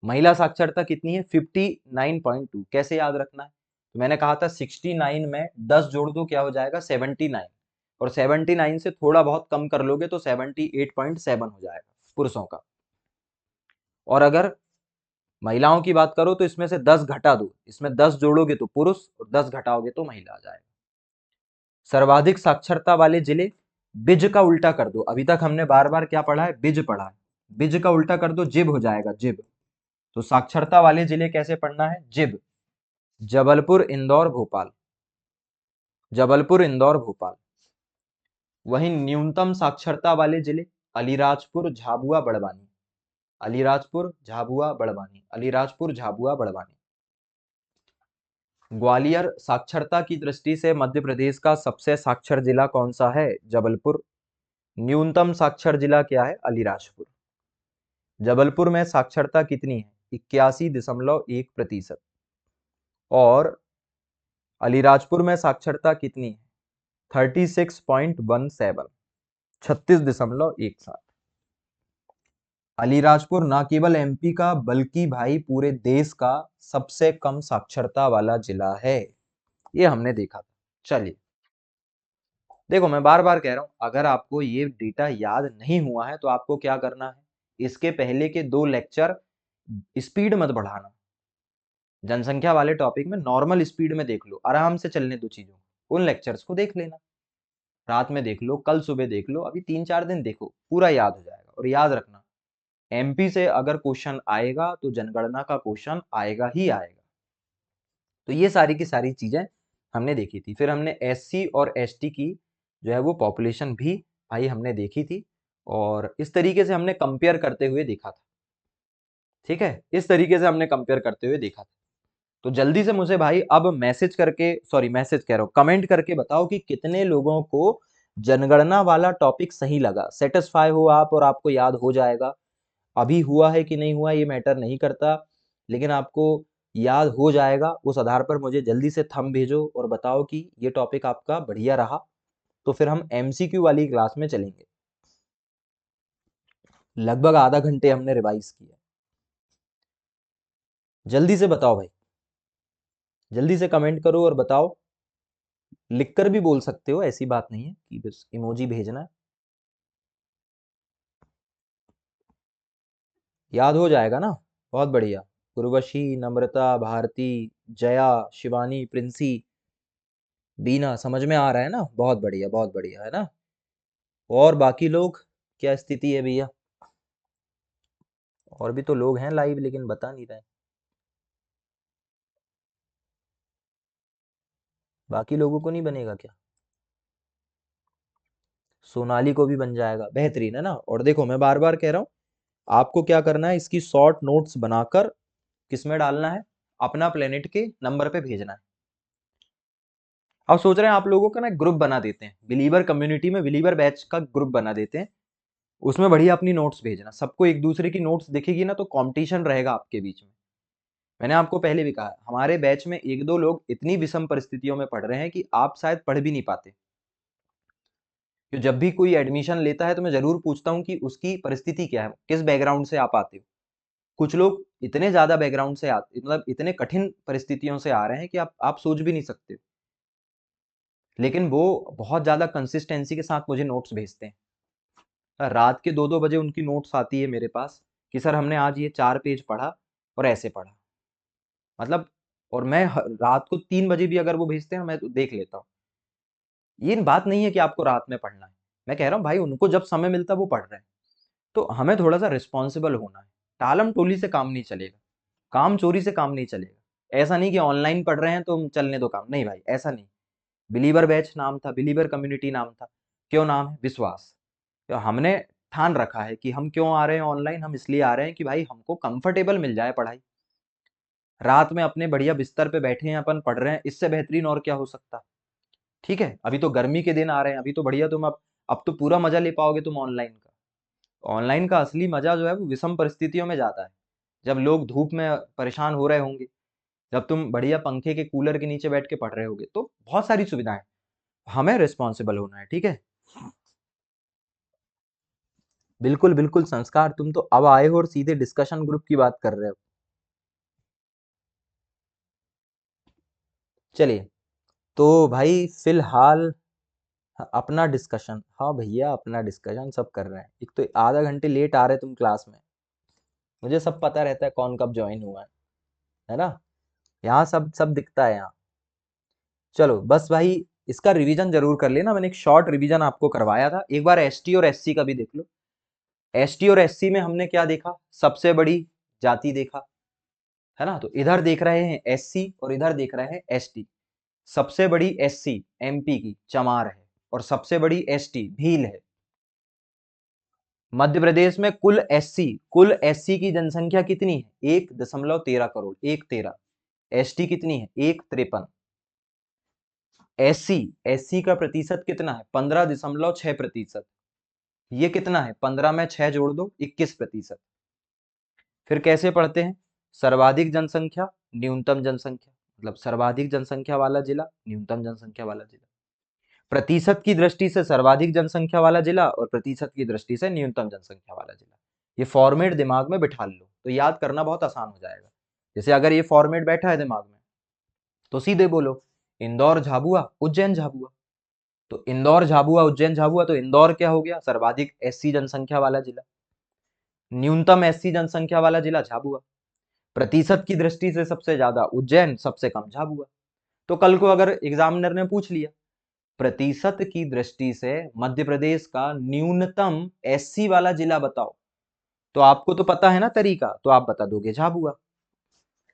महिला साक्षरता कितनी है, 59.2। कैसे याद रखना है, तो मैंने कहा था 69 में 10 जोड़ दो, क्या हो जाएगा, 79। और 79 से थोड़ा बहुत कम कर लोगे तो 78.7 हो जाएगा पुरुषों का। और अगर महिलाओं की बात करो तो इसमें से 10 घटा दो, इसमें 10 जोड़ोगे तो पुरुष और 10 घटाओगे तो महिला आ जाएगा। सर्वाधिक साक्षरता वाले जिले, बिज का उल्टा कर दो। अभी तक हमने बार बार क्या पढ़ा है, बिज पढ़ा है। बिज का उल्टा कर दो, जिब हो जाएगा, जिब। तो साक्षरता वाले जिले कैसे पढ़ना है, जिब। जबलपुर, इंदौर, भोपाल। जबलपुर, इंदौर, भोपाल। वहीं न्यूनतम साक्षरता वाले जिले, अलीराजपुर, झाबुआ, बड़वानी। अलीराजपुर, झाबुआ, बड़वानी। अलीराजपुर, झाबुआ, बड़वानी। ग्वालियर, साक्षरता की दृष्टि से मध्य प्रदेश का सबसे साक्षर जिला कौन सा है, जबलपुर। न्यूनतम साक्षर जिला क्या है, अलीराजपुर। जबलपुर में साक्षरता कितनी है, 81.1%। और अलीराजपुर में साक्षरता कितनी है, 36.17, 36.17। अलीराजपुर ना केवल एमपी का बल्कि भाई पूरे देश का सबसे कम साक्षरता वाला जिला है, ये हमने देखा था। चलिए, देखो मैं बार बार कह रहा हूं, अगर आपको ये डेटा याद नहीं हुआ है तो आपको क्या करना है, इसके पहले के 2 लेक्चर स्पीड मत बढ़ाना। जनसंख्या वाले टॉपिक में नॉर्मल स्पीड में देख लो, आराम से चलने दो चीजों, उन लेक्चर्स को देख लेना। रात में देख लो, कल सुबह देख लो, अभी 3-4 दिन देखो, पूरा याद हो जाएगा। और याद रखना, एमपी से अगर क्वेश्चन आएगा तो जनगणना का क्वेश्चन आएगा ही आएगा। तो ये सारी की सारी चीजें हमने देखी थी। फिर हमने एससी और एसटी की जो है वो पॉपुलेशन भी भाई हमने देखी थी, और इस तरीके से हमने कंपेयर करते हुए देखा था। ठीक है, इस तरीके से हमने कंपेयर करते हुए देखा था। तो जल्दी से मुझे भाई अब मैसेज करके, सॉरी मैसेज कह रहा हूँ, कमेंट करके बताओ कि कितने लोगों को जनगणना वाला टॉपिक सही लगा। सेटिस्फाई हो आप और आपको याद हो जाएगा। अभी हुआ है कि नहीं हुआ ये मैटर नहीं करता, लेकिन आपको याद हो जाएगा। उस आधार पर मुझे जल्दी से थंब भेजो और बताओ कि ये टॉपिक आपका बढ़िया रहा। तो फिर हम एमसीक्यू वाली क्लास में चलेंगे। लगभग आधा घंटे हमने रिवाइज किया। जल्दी से बताओ भाई, जल्दी से कमेंट करो और बताओ। लिखकर भी बोल सकते हो, ऐसी बात नहीं है कि बस इमोजी भेजना है। याद हो जाएगा ना, बहुत बढ़िया। उर्वशी, नम्रता, भारती, जया, शिवानी, प्रिंसी, बीना, समझ में आ रहा है ना, बहुत बढ़िया, बहुत बढ़िया है ना। और बाकी लोग, क्या स्थिति है भैया? और भी तो लोग हैं लाइव लेकिन बता नहीं रहे। बाकी लोगों को नहीं बनेगा क्या? सोनाली को भी बन जाएगा, बेहतरीन है ना। और देखो मैं बार बार कह रहा हूँ, आपको क्या करना है, इसकी शॉर्ट नोट्स बनाकर किसमें डालना है, अपना प्लेनेट के नंबर पे भेजना है। अब सोच रहे हैं आप लोगों का ना ग्रुप बना देते हैं, बिलीवर कम्युनिटी में बिलीवर बैच का ग्रुप बना देते हैं, उसमें बढ़िया अपनी नोट्स भेजना, सबको एक दूसरे की नोट्स दिखेगी ना तो कंपटीशन रहेगा आपके बीच में। मैंने आपको पहले भी कहा हमारे बैच में एक दो लोग इतनी विषम परिस्थितियों में पढ़ रहे हैं कि आप शायद पढ़ भी नहीं पाते। तो जब भी कोई एडमिशन लेता है तो मैं जरूर पूछता हूँ कि उसकी परिस्थिति क्या है, किस बैकग्राउंड से आप आते हो। कुछ लोग इतने ज्यादा बैकग्राउंड से आते, मतलब इतने कठिन परिस्थितियों से आ रहे हैं कि आप सोच भी नहीं सकते, लेकिन वो बहुत ज्यादा कंसिस्टेंसी के साथ मुझे नोट्स भेजते हैं। रात के 2-2 बजे उनकी नोट्स आती है मेरे पास कि सर हमने आज ये 4 पेज पढ़ा और ऐसे पढ़ा, मतलब। और मैं रात को 3 बजे भी अगर वो भेजते हैं मैं तो देख लेता हूँ। ये बात नहीं है कि आपको रात में पढ़ना है, मैं कह रहा हूँ भाई उनको जब समय मिलता है वो पढ़ रहे हैं। तो हमें थोड़ा सा रिस्पॉन्सिबल होना है, टालम टोली से काम नहीं चलेगा, काम चोरी से काम नहीं चलेगा। ऐसा नहीं कि ऑनलाइन पढ़ रहे हैं तो चलने दो काम, नहीं भाई ऐसा नहीं। बिलीवर बैच नाम था, बिलीवर कम्युनिटी नाम था, क्यों नाम है? विश्वास। तो हमने ठान रखा है कि हम क्यों आ रहे हैं ऑनलाइन, हम इसलिए आ रहे हैं कि भाई हमको कंफर्टेबल मिल जाए पढ़ाई। रात में अपने बढ़िया बिस्तर पे बैठे हैं अपन पढ़ रहे हैं, इससे बेहतरीन और क्या हो सकता। ठीक है, अभी तो गर्मी के दिन आ रहे हैं, अभी तो बढ़िया तुम अब तो पूरा मजा ले पाओगे तुम ऑनलाइन का। ऑनलाइन का असली मजा जो है वो विषम परिस्थितियों में जाता है, जब लोग धूप में परेशान हो रहे होंगे, जब तुम बढ़िया पंखे के कूलर के नीचे बैठ के पढ़ रहे होगे, तो बहुत सारी सुविधाएं। हमें रिस्पॉन्सिबल होना है, ठीक है। बिल्कुल बिल्कुल संस्कार, तुम तो अब आए हो और सीधे डिस्कशन ग्रुप की बात कर रहे हो। चलिए, तो भाई फिलहाल अपना डिस्कशन, हाँ भैया अपना डिस्कशन सब कर रहे हैं, एक तो आधा घंटे लेट आ रहे तुम क्लास में, मुझे सब पता रहता है कौन कब ज्वाइन हुआ है ना। यहाँ सब सब दिखता है यहाँ। चलो बस भाई, इसका रिवीजन जरूर कर लेना, मैंने एक शॉर्ट रिवीजन आपको करवाया था, एक बार एसटी और एससी का भी देख लो। एसटी और एससी में हमने क्या देखा? सबसे बड़ी जाति देखा, है ना। तो इधर देख रहे हैं एससी और इधर देख रहे हैं एसटी। सबसे बड़ी एससी एमपी की चमार है, और सबसे बड़ी एसटी भील है। मध्य प्रदेश में कुल एससी की जनसंख्या कितनी है? 1.13 करोड़, 1.13। एसटी कितनी है? 1.53। एससी एससी का प्रतिशत कितना है? 15.6%। ये कितना है? 15 में 6 जोड़ दो, 21%। फिर कैसे पढ़ते हैं? सर्वाधिक जनसंख्या, न्यूनतम जनसंख्या, मतलब सर्वाधिक जनसंख्या वाला जिला, न्यूनतम जनसंख्या वाला जिला। प्रतिशत की दृष्टि से सर्वाधिक जनसंख्या वाला जिला और प्रतिशत की दृष्टि से न्यूनतम जनसंख्या वाला जिला। ये फॉर्मेट दिमाग में बिठा लो तो याद करना बहुत आसान हो जाएगा। जैसे अगर ये फॉर्मेट बैठा है दिमाग में तो सीधे बोलो इंदौर झाबुआ उज्जैन झाबुआ। तो इंदौर झाबुआ उज्जैन झाबुआ, तो इंदौर क्या हो गया? सर्वाधिक एससी जनसंख्या वाला जिला। न्यूनतम एससी जनसंख्या वाला जिला झाबुआ। प्रतिशत की दृष्टि से सबसे ज्यादा उज्जैन, सबसे कम झाबुआ। तो कल को अगर एग्जामिनर ने पूछ लिया प्रतिशत की दृष्टि से मध्य प्रदेश का न्यूनतम एससी वाला जिला बताओ, तो आपको तो पता है ना तरीका, तो आप बता दोगे झाबुआ।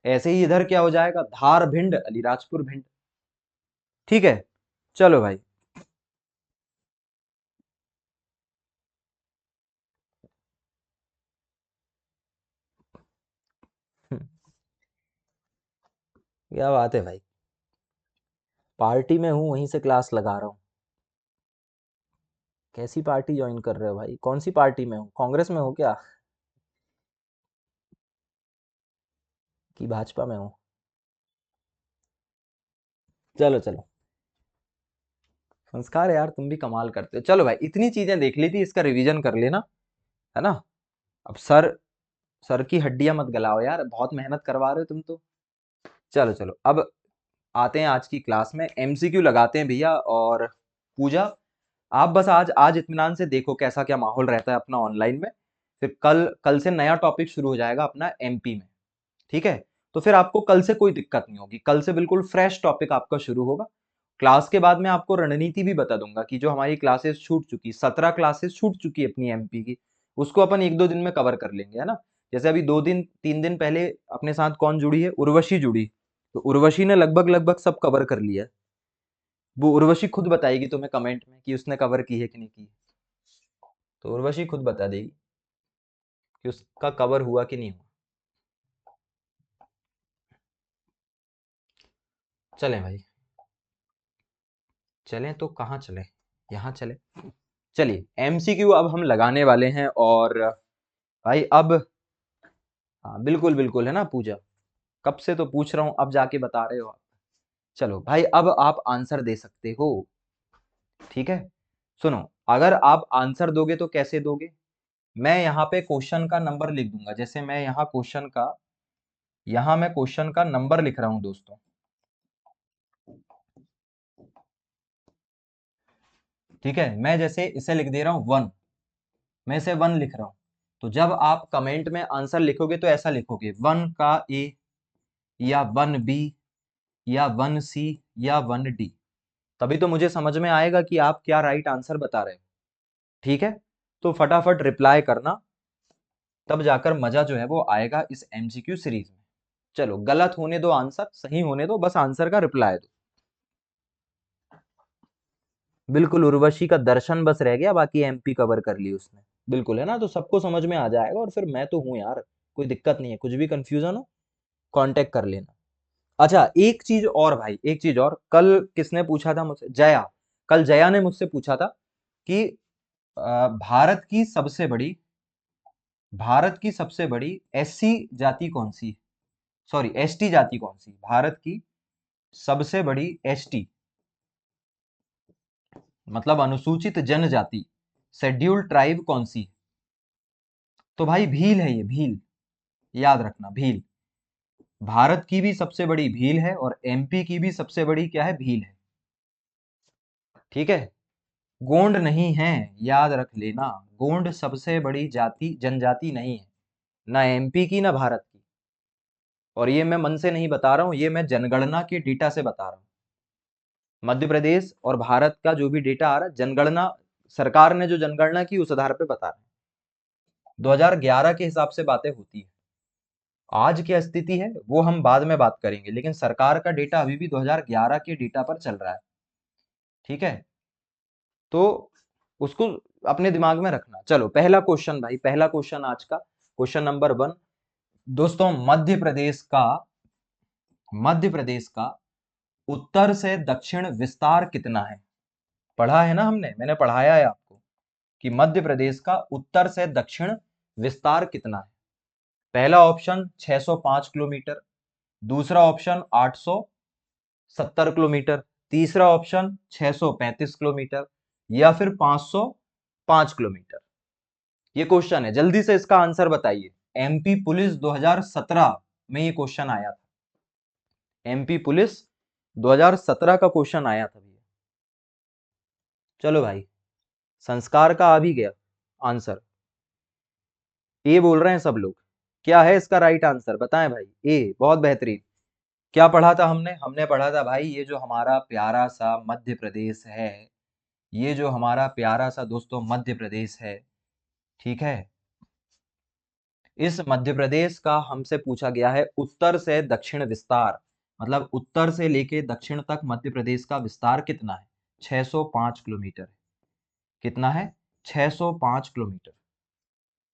ऐसे ही इधर क्या हो जाएगा? धार भिंड अलीराजपुर भिंड। ठीक है, चलो भाई। क्या बात है भाई, पार्टी में हूँ वहीं से क्लास लगा रहा हूँ। कैसी पार्टी ज्वाइन कर रहे हो भाई? कौन सी पार्टी में हो? कांग्रेस में हो क्या? कि भाजपा में हो? चलो चलो, संस्कार यार तुम भी कमाल करते हो। चलो भाई, इतनी चीजें देख ली थी, इसका रिवीजन कर लेना, है ना। अब सर सर की हड्डियां मत गलाओ यार, बहुत मेहनत करवा रहे हो तुम तो। चलो चलो, अब आते हैं आज की क्लास में, एमसीक्यू लगाते हैं भैया। और पूजा, आप बस आज आज इत्मीनान से देखो कैसा क्या माहौल रहता है अपना ऑनलाइन में। फिर कल कल से नया टॉपिक शुरू हो जाएगा अपना एमपी में, ठीक है। तो फिर आपको कल से कोई दिक्कत नहीं होगी, कल से बिल्कुल फ्रेश टॉपिक आपका शुरू होगा। क्लास के बाद में आपको रणनीति भी बता दूंगा कि जो हमारी क्लासेस छूट चुकी, 17 क्लासेस छूट चुकी है अपनी एमपी की, उसको अपन 1-2 दिन में कवर कर लेंगे, है ना। जैसे अभी 2 दिन 3 दिन पहले अपने साथ कौन जुड़ी है? उर्वशी जुड़ी। तो उर्वशी ने लगभग लगभग सब कवर कर लिया है। वो उर्वशी खुद बताएगी तुम्हें कमेंट में कि उसने कवर की है कि नहीं की है। तो उर्वशी खुद बता देगी कि उसका कवर हुआ कि नहीं हुआ। चलें भाई। चलें तो कहाँ चले, यहाँ चले। चलिए एमसीक्यू अब हम लगाने वाले हैं। और भाई अब, हाँ बिल्कुल बिल्कुल, है ना पूजा, कब से तो पूछ रहा हूँ, अब जाके बता रहे हो आप। चलो भाई अब आप आंसर दे सकते हो, ठीक है। सुनो, अगर आप आंसर दोगे तो कैसे दोगे, मैं यहाँ पे क्वेश्चन का नंबर लिख दूंगा। जैसे मैं यहाँ क्वेश्चन का, यहाँ मैं क्वेश्चन का नंबर लिख रहा हूँ दोस्तों, ठीक है। मैं जैसे इसे लिख दे रहा हूँ 1, मैं इसे 1 लिख रहा हूँ। तो जब आप कमेंट में आंसर लिखोगे तो ऐसा लिखोगे 1 का ए, या 1 बी, या 1 सी, या 1 डी। तभी तो मुझे समझ में आएगा कि आप क्या राइट आंसर बता रहे हो, ठीक है। तो फटाफट रिप्लाई करना, तब जाकर मजा जो है वो आएगा इस एमसीक्यू सीरीज में। चलो गलत होने दो आंसर, सही होने दो, बस आंसर का रिप्लाई दो। बिल्कुल, उर्वशी का दर्शन बस रह गया, बाकी एमपी कवर कर ली उसने। बिल्कुल, है ना, तो सबको समझ में आ जाएगा। और फिर मैं तो हूं यार, कोई दिक्कत नहीं है, कुछ भी कंफ्यूजन हो कांटेक्ट कर लेना। अच्छा एक चीज और भाई, एक चीज और, कल किसने पूछा था मुझसे, जया, कल जया ने मुझसे पूछा था कि भारत की सबसे बड़ी, भारत की सबसे बड़ी एससी जाति कौन सी, सॉरी एसटी जाति कौन सी, भारत की सबसे बड़ी एसटी मतलब अनुसूचित जनजाति, शेड्यूल्ड ट्राइब कौन सी। तो भाई भील है, ये भील, याद रखना भील। भारत की भी सबसे बड़ी भील है और एमपी की भी सबसे बड़ी क्या है, भील है, ठीक है। गोंड नहीं है, याद रख लेना, गोंड सबसे बड़ी जाति जनजाति नहीं है, ना एमपी की ना भारत की। और ये मैं मन से नहीं बता रहा हूँ, ये मैं जनगणना के डेटा से बता रहा हूँ। मध्य प्रदेश और भारत का जो भी डेटा आ रहा है, जनगणना, सरकार ने जो जनगणना की उस आधार पे बता रहे हैं। 2011 के हिसाब से बातें होती है। आज क्या स्थिति है वो हम बाद में बात करेंगे, लेकिन सरकार का डेटा अभी भी 2011 के डेटा पर चल रहा है, ठीक है। तो उसको अपने दिमाग में रखना। चलो पहला क्वेश्चन भाई, पहला क्वेश्चन आज का, क्वेश्चन नंबर 1। दोस्तों मध्य प्रदेश का उत्तर से दक्षिण विस्तार कितना है। पढ़ा है ना हमने, मैंने पढ़ाया है आपको कि मध्य प्रदेश का उत्तर से दक्षिण विस्तार कितना है। पहला ऑप्शन 605 किलोमीटर, दूसरा ऑप्शन 870 किलोमीटर, तीसरा ऑप्शन 635 किलोमीटर, या फिर 505 किलोमीटर। ये क्वेश्चन है, जल्दी से इसका आंसर बताइए। एमपी पुलिस 2017 में ये क्वेश्चन आया था, एमपी पुलिस 2017 का क्वेश्चन आया था भैया। चलो भाई, संस्कार का आ भी गया आंसर, ए बोल रहे हैं सब लोग। क्या है इसका राइट आंसर, बताएं भाई। ए, बहुत बेहतरीन। क्या पढ़ा था हमने, हमने पढ़ा था भाई, ये जो हमारा प्यारा सा मध्य प्रदेश है, ये जो हमारा प्यारा सा दोस्तों मध्य प्रदेश है, ठीक है, इस मध्य प्रदेश का हमसे पूछा गया है उत्तर से दक्षिण विस्तार, मतलब उत्तर से लेके दक्षिण तक मध्य प्रदेश का विस्तार कितना है, 605 किलोमीटर। कितना है, 605 किलोमीटर,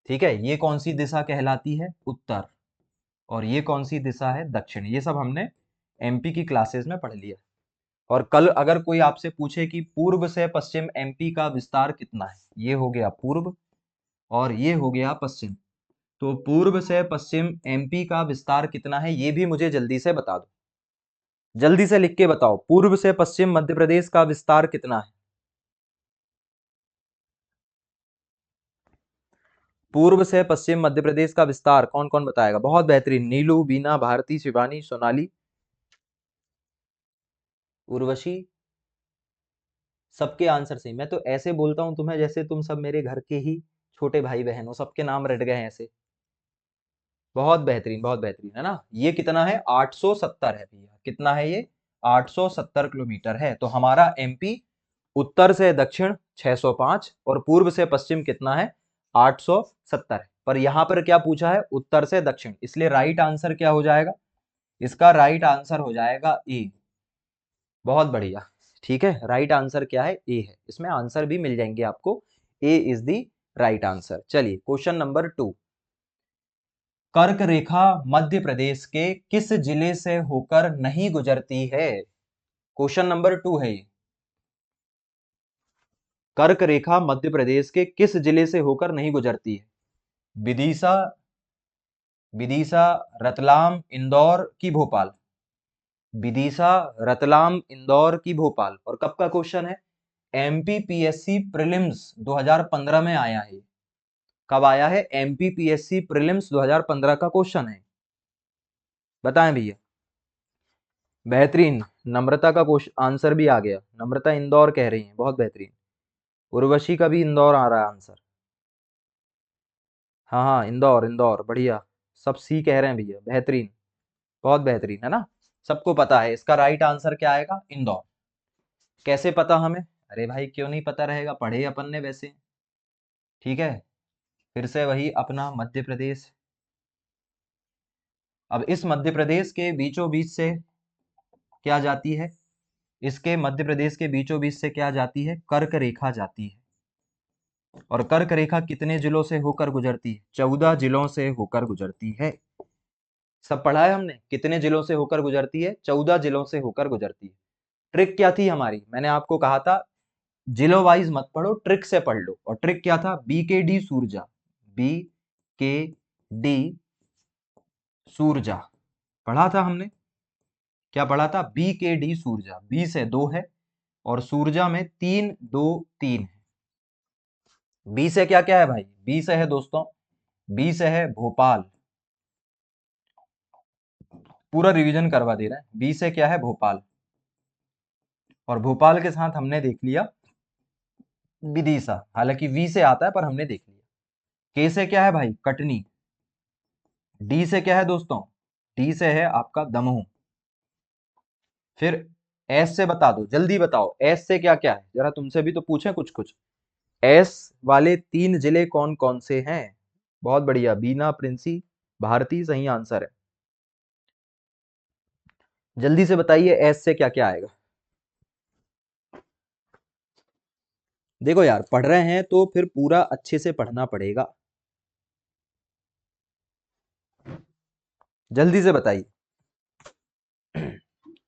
ठीक है। ये कौन सी दिशा कहलाती है, उत्तर, और ये कौन सी दिशा है, दक्षिण। ये सब हमने एमपी की क्लासेस में पढ़ लिया। और कल अगर कोई आपसे पूछे कि पूर्व से पश्चिम एमपी का विस्तार कितना है, ये हो गया पूर्व और ये हो गया पश्चिम, तो पूर्व से पश्चिम एमपी का विस्तार कितना है, ये भी मुझे जल्दी से बता दो। जल्दी से लिख के बताओ, पूर्व से पश्चिम मध्य प्रदेश का विस्तार कितना है। पूर्व से पश्चिम मध्य प्रदेश का विस्तार कौन कौन बताएगा, बहुत बेहतरीन, नीलू, बीना, भारती, शिवानी, सोनाली, उर्वशी, सबके आंसर सही। मैं तो ऐसे बोलता हूं तुम्हें जैसे तुम सब मेरे घर के ही छोटे भाई बहन हो, सबके नाम रट गए हैं ऐसे। बहुत बेहतरीन, बहुत बेहतरीन, है ना। ये कितना है, 870 है भैया। कितना है ये, 870 किलोमीटर है। तो हमारा एमपी उत्तर से दक्षिण 605 और पूर्व से पश्चिम कितना है, 870 है। पर यहां पर क्या पूछा है, उत्तर से दक्षिण, इसलिए राइट आंसर क्या हो जाएगा, इसका राइट आंसर हो जाएगा ए। बहुत बढ़िया, ठीक है, राइट आंसर क्या है, ए है। इसमें आंसर भी मिल जाएंगे आपको, ए इज द राइट आंसर। चलिए क्वेश्चन नंबर 2। कर्क रेखा मध्य प्रदेश के किस जिले से होकर नहीं गुजरती है। क्वेश्चन नंबर 2 है ये। कर्क रेखा मध्य प्रदेश के किस जिले से होकर नहीं गुजरती है? विदिशा, विदिशा, रतलाम, इंदौर की भोपाल? विदिशा, रतलाम, इंदौर की भोपाल। और कब का क्वेश्चन है? एमपीपीएससी प्रीलिम्स 2015 में आया है। कब आया है? एमपीपीएससी प्रीलिम्स 2015 का क्वेश्चन है। बताएं भैया। बेहतरीन। नम्रता का क्वेश्चन आंसर भी आ गया। नम्रता इंदौर कह रही है, बहुत बेहतरीन। उर्वशी का भी इंदौर आ रहा है आंसर। हाँ हाँ, इंदौर, इंदौर, बढ़िया। सब सी कह रहे हैं भैया, बेहतरीन, बहुत बेहतरीन, है ना? सबको पता है इसका राइट आंसर क्या आएगा? इंदौर। कैसे पता हमें? अरे भाई क्यों नहीं पता रहेगा, पढ़े अपन ने वैसे। ठीक है, फिर से वही अपना मध्य प्रदेश। अब इस मध्य प्रदेश के बीचों बीच से क्या जाती है? इसके मध्य प्रदेश के बीचों बीच से क्या जाती है? कर्क रेखा जाती है। और कर्क रेखा कितने जिलों से होकर गुजरती है? 14 जिलों से होकर गुजरती है। सब पढ़ा है हमने, कितने जिलों से होकर गुजरती है? 14 जिलों से होकर गुजरती है। ट्रिक क्या थी हमारी? मैंने आपको कहा था जिलो वाइज मत पढ़ो, ट्रिक से पढ़ लो। और ट्रिक क्या था? बी के डी सूरजा, बी के डी सूरजा पढ़ा था हमने। क्या पढ़ा था? बी के डी सूरजा। बी से 2 है और सूरजा में 3 2 3 है। बी से क्या क्या है भाई? बी से है दोस्तों, बी से है भोपाल। पूरा रिवीजन करवा दे रहे हैं। बी से क्या है? भोपाल। और भोपाल के साथ हमने देख लिया विदिशा, हालांकि वी से आता है पर हमने देख लिया। के से क्या है भाई? कटनी। डी से क्या है दोस्तों? डी से है आपका दमोह। फिर एस से बता दो, जल्दी बताओ, एस से क्या क्या है? जरा तुमसे भी तो पूछे कुछ कुछ। एस वाले 3 जिले कौन कौन से हैं? बहुत बढ़िया, बीना, प्रिंसी, भारती सही आंसर है। जल्दी से बताइए एस से क्या क्या आएगा? देखो यार, पढ़ रहे हैं तो फिर पूरा अच्छे से पढ़ना पड़ेगा। जल्दी से बताइए।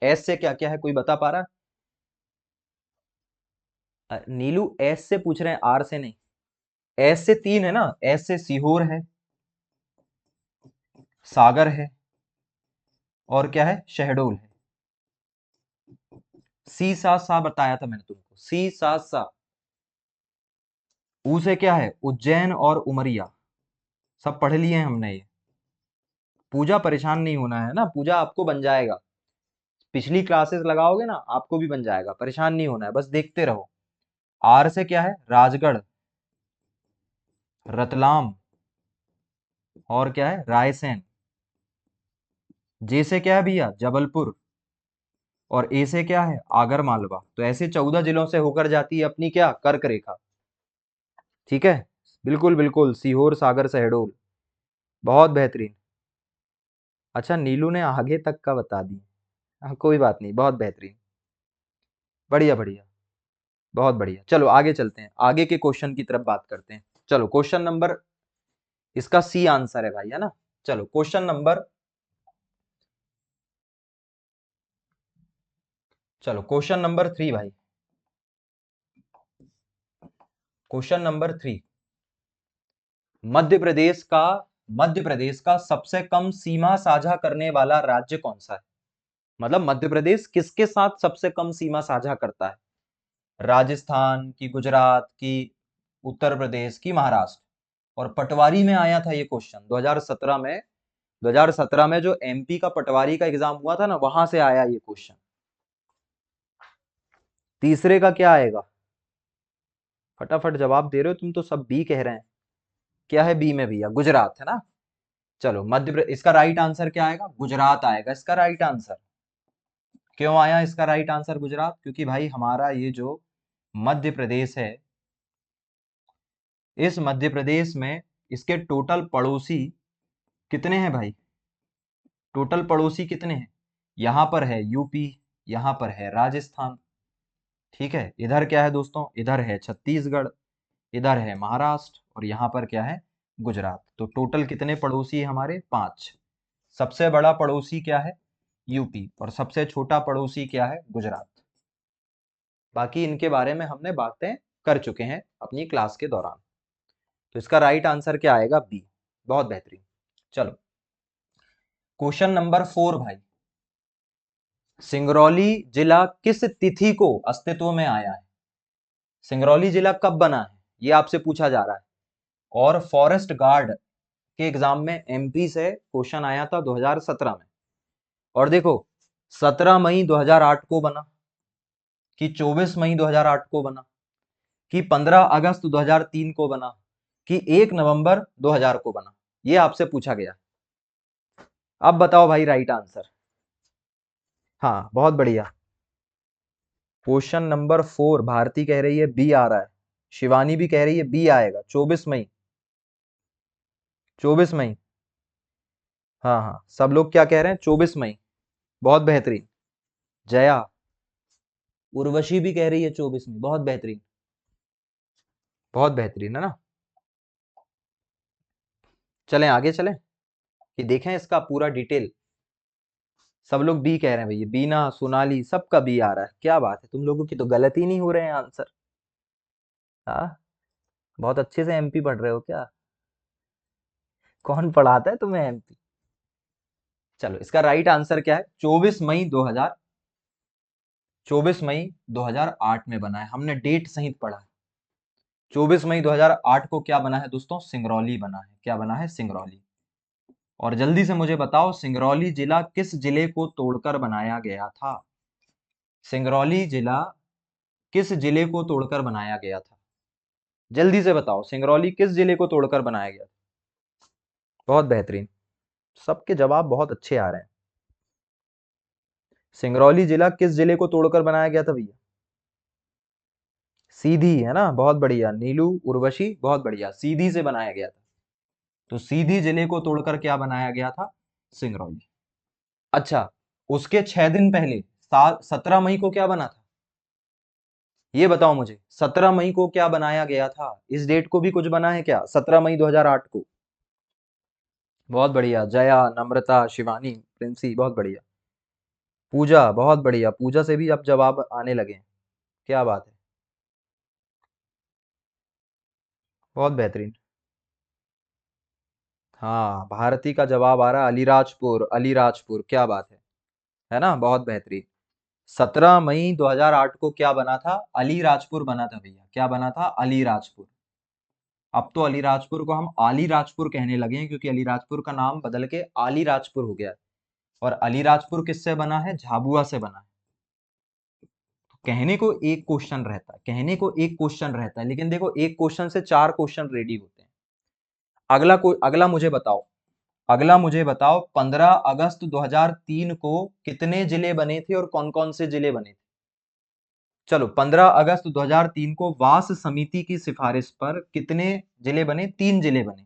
एस से क्या क्या है, कोई बता पा रहा? नीलू एस से पूछ रहे हैं, आर से नहीं। एस से 3 है ना, एस से सीहोर है, सागर है, और क्या है? शहडोल है। सी सा सा बताया था मैंने तुमको, सी सा सा। ऊ से क्या है? उज्जैन और उमरिया। सब पढ़ लिए हैं हमने ये। पूजा परेशान नहीं होना है ना, पूजा आपको बन जाएगा। पिछली क्लासेस लगाओगे ना, आपको भी बन जाएगा, परेशान नहीं होना है, बस देखते रहो। आर से क्या है? राजगढ़, रतलाम, और क्या है? रायसेन। जे से क्या है भैया? जबलपुर। और ए से क्या है? आगर मालवा। तो ऐसे 14 जिलों से होकर जाती है अपनी क्या? कर्क रेखा। ठीक है, बिल्कुल बिल्कुल, सीहोर, सागर, शहडोल। बहुत बेहतरीन। अच्छा, नीलू ने आगे तक का बता दी। हाँ, कोई बात नहीं, बहुत बेहतरीन, बढ़िया बढ़िया, बहुत बढ़िया। चलो आगे चलते हैं, आगे के क्वेश्चन की तरफ बात करते हैं। चलो क्वेश्चन नंबर, इसका सी आंसर है भाई, है ना? चलो क्वेश्चन नंबर, चलो क्वेश्चन नंबर 3 भाई। क्वेश्चन नंबर 3, मध्य प्रदेश का सबसे कम सीमा साझा करने वाला राज्य कौन सा है? मतलब मध्य प्रदेश किसके साथ सबसे कम सीमा साझा करता है? राजस्थान की, गुजरात की, उत्तर प्रदेश की, महाराष्ट्र? और पटवारी में आया था ये क्वेश्चन 2017 में। 2017 में जो एमपी का पटवारी का एग्जाम हुआ था ना, वहां से आया ये क्वेश्चन। तीसरे का क्या आएगा? फटाफट जवाब दे रहे हो तुम तो, सब बी कह रहे हैं। क्या है बी में भैया? गुजरात, है ना? चलो इसका राइट आंसर क्या आएगा? गुजरात आएगा इसका राइट आंसर। क्यों आया इसका राइट आंसर गुजरात? क्योंकि भाई हमारा ये जो मध्य प्रदेश है, इस मध्य प्रदेश में इसके टोटल पड़ोसी कितने हैं भाई? टोटल पड़ोसी कितने हैं? यहां पर है यूपी, यहां पर है राजस्थान, ठीक है, इधर क्या है दोस्तों? इधर है छत्तीसगढ़, इधर है महाराष्ट्र, और यहाँ पर क्या है? गुजरात। तो टोटल कितने पड़ोसी है हमारे? 5। सबसे बड़ा पड़ोसी क्या है? यूपी। और सबसे छोटा पड़ोसी क्या है? गुजरात। बाकी इनके बारे में हमने बातें कर चुके हैं अपनी क्लास के दौरान। तो इसका राइट आंसर क्या आएगा? बी। बहुत बेहतरीन। चलो क्वेश्चन नंबर 4 भाई, सिंगरौली जिला किस तिथि को अस्तित्व में आया है? सिंगरौली जिला कब बना है ये आपसे पूछा जा रहा है। और फॉरेस्ट गार्ड के एग्जाम में एमपी से क्वेश्चन आया था 2017 में। और देखो 17 मई 2008 को बना, कि 24 मई 2008 को बना, कि 15 अगस्त 2003 को बना, कि 1 नवंबर 2000 को बना, ये आपसे पूछा गया। अब बताओ भाई राइट आंसर। हाँ बहुत बढ़िया। क्वेश्चन नंबर 4 भारती कह रही है बी आ रहा है, शिवानी भी कह रही है बी आएगा, 24 मई। 24 मई। हाँ हाँ, सब लोग क्या कह रहे हैं? 24 मई। बहुत बेहतरीन। जया, उर्वशी भी कह रही है 24 मई। बहुत बेहतरीन, बहुत बेहतरीन है ना। चलें आगे चलें कि देखें इसका पूरा डिटेल। सब लोग बी कह रहे हैं भैया, बीना, सोनाली, सबका बी आ रहा है। क्या बात है, तुम लोगों की तो गलती नहीं हो रहे हैं आंसर। हाँ, बहुत अच्छे से एमपी पढ़ रहे हो क्या? कौन पढ़ाता है तुम्हें एमपी? चलो इसका राइट आंसर क्या है? 24 मई 2008 में बना है। हमने डेट सहित पढ़ा है। 24 मई 2008 को क्या बना है दोस्तों? सिंगरौली बना है। क्या बना है? सिंगरौली। और जल्दी से मुझे बताओ सिंगरौली जिला किस जिले को तोड़कर बनाया गया था? सिंगरौली जिला किस जिले को तोड़कर बनाया गया था? जल्दी से बताओ सिंगरौली किस जिले को तोड़कर बनाया गया था? बहुत बेहतरीन, सबके जवाब बहुत अच्छे आ रहे हैं। सिंगरौली जिला किस जिले को तोड़कर बनाया गया था भैया? सीधी, है ना? बहुत बढ़िया नीलू, उर्वशी, बहुत बढ़िया, सीधी से बनाया गया था। तो सीधी जिले को तोड़कर क्या बनाया गया था? सिंगरौली। अच्छा, उसके 6 दिन पहले 17 मई को क्या बना था? ये बताओ मुझे, 17 मई को क्या बनाया गया था? इस डेट को भी कुछ बना है क्या? 17 मई 2008 को। बहुत बढ़िया, जया, नम्रता, शिवानी, प्रिंसी, बहुत बढ़िया। पूजा, बहुत बढ़िया, पूजा से भी अब जवाब आने लगे हैं। क्या बात है, बहुत बेहतरीन। हाँ, भारती का जवाब आ रहा है अलीराजपुर, अलीराजपुर, क्या बात है ना? बहुत बेहतरीन। 17 मई 2008 को क्या बना था? अलीराजपुर बना था भैया। क्या बना था? अलीराजपुर। अब तो अलीराजपुर को हम आलीराजपुर कहने लगे हैं, क्योंकि अलीराजपुर का नाम बदल के आलीराजपुर हो गया है। और अलीराजपुर किससे बना है? झाबुआ से बना है। कहने को एक क्वेश्चन रहता है, कहने को एक क्वेश्चन रहता है, लेकिन देखो एक क्वेश्चन से 4 क्वेश्चन रेडी होते हैं। अगला मुझे बताओ 15 अगस्त 2003 को कितने जिले बने थे और कौन कौन से जिले बने थे? चलो 15 अगस्त 2003 को वास समिति की सिफारिश पर कितने जिले बने? 3 जिले बने।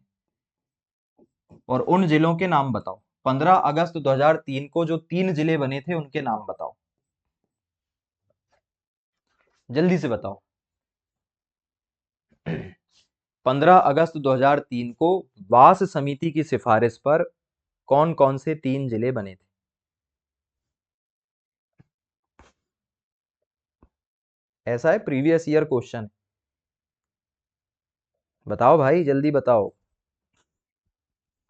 और उन जिलों के नाम बताओ। 15 अगस्त 2003 को जो 3 जिले बने थे उनके नाम बताओ, जल्दी से बताओ। 15 अगस्त 2003 को वास समिति की सिफारिश पर कौन कौन से 3 जिले बने थे? ऐसा है, प्रीवियस ईयर क्वेश्चन। बताओ भाई जल्दी बताओ।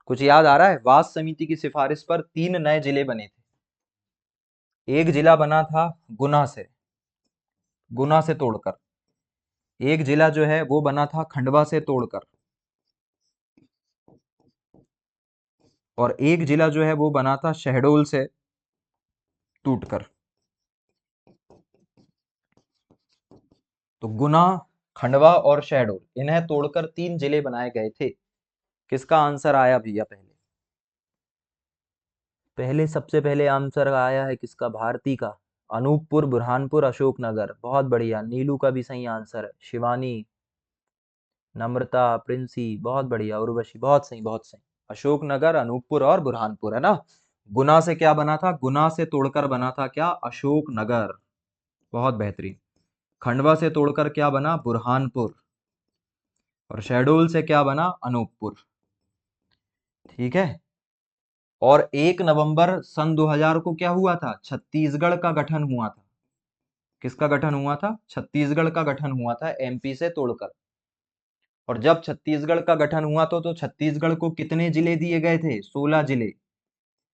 कुछ याद आ रहा है? वास समिति की सिफारिश पर 3 नए जिले बने थे। एक जिला बना था गुना से, गुना से तोड़कर। एक जिला जो है वो बना था खंडवा से तोड़कर। और एक जिला जो है वो बना था शहडोल से टूटकर। तो गुना, खंडवा और शहडोल, इन्हें तोड़कर 3 जिले बनाए गए थे। किसका आंसर आया भैया? पहले पहले सबसे पहले आंसर आया है किसका? भारती का। अनूपपुर, बुरहानपुर, अशोकनगर। बहुत बढ़िया, नीलू का भी सही आंसर है। शिवानी, नम्रता, प्रिंसी, बहुत बढ़िया, उर्वशी, बहुत सही, बहुत सही। अशोकनगर, अनूपपुर और बुरहानपुर, है ना? गुना से क्या बना था? गुना से तोड़कर बना था क्या? अशोकनगर। बहुत बेहतरीन। खंडवा से तोड़कर क्या बना? बुरहानपुर। और शहडोल से क्या बना? अनूपपुर। ठीक है। और 1 नवंबर सन 2000 को क्या हुआ था? छत्तीसगढ़ का गठन हुआ था। किसका गठन हुआ था? छत्तीसगढ़ का गठन हुआ था एमपी से तोड़कर। और जब छत्तीसगढ़ का गठन हुआ तो छत्तीसगढ़ को कितने जिले दिए गए थे? 16 जिले।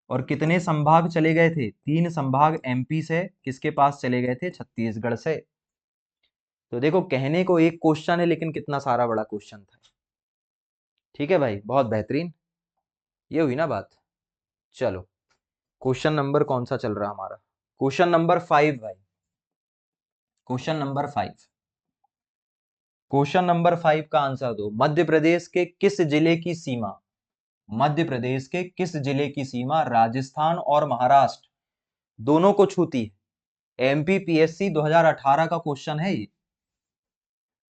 और कितने संभाग चले गए थे? 3 संभाग एमपी से किसके पास चले गए थे? छत्तीसगढ़ से। तो देखो, कहने को एक क्वेश्चन है लेकिन कितना सारा बड़ा क्वेश्चन था। ठीक है भाई, बहुत बेहतरीन। ये हुई ना बात। चलो, क्वेश्चन नंबर कौन सा चल रहा हमारा? क्वेश्चन नंबर 5 भाई। Question number 5। क्वेश्चन नंबर 5 का आंसर दो। मध्य प्रदेश के किस जिले की सीमा, मध्य प्रदेश के किस जिले की सीमा राजस्थान और महाराष्ट्र दोनों को छूती है? एमपीपीएससी 2018 का क्वेश्चन है ये।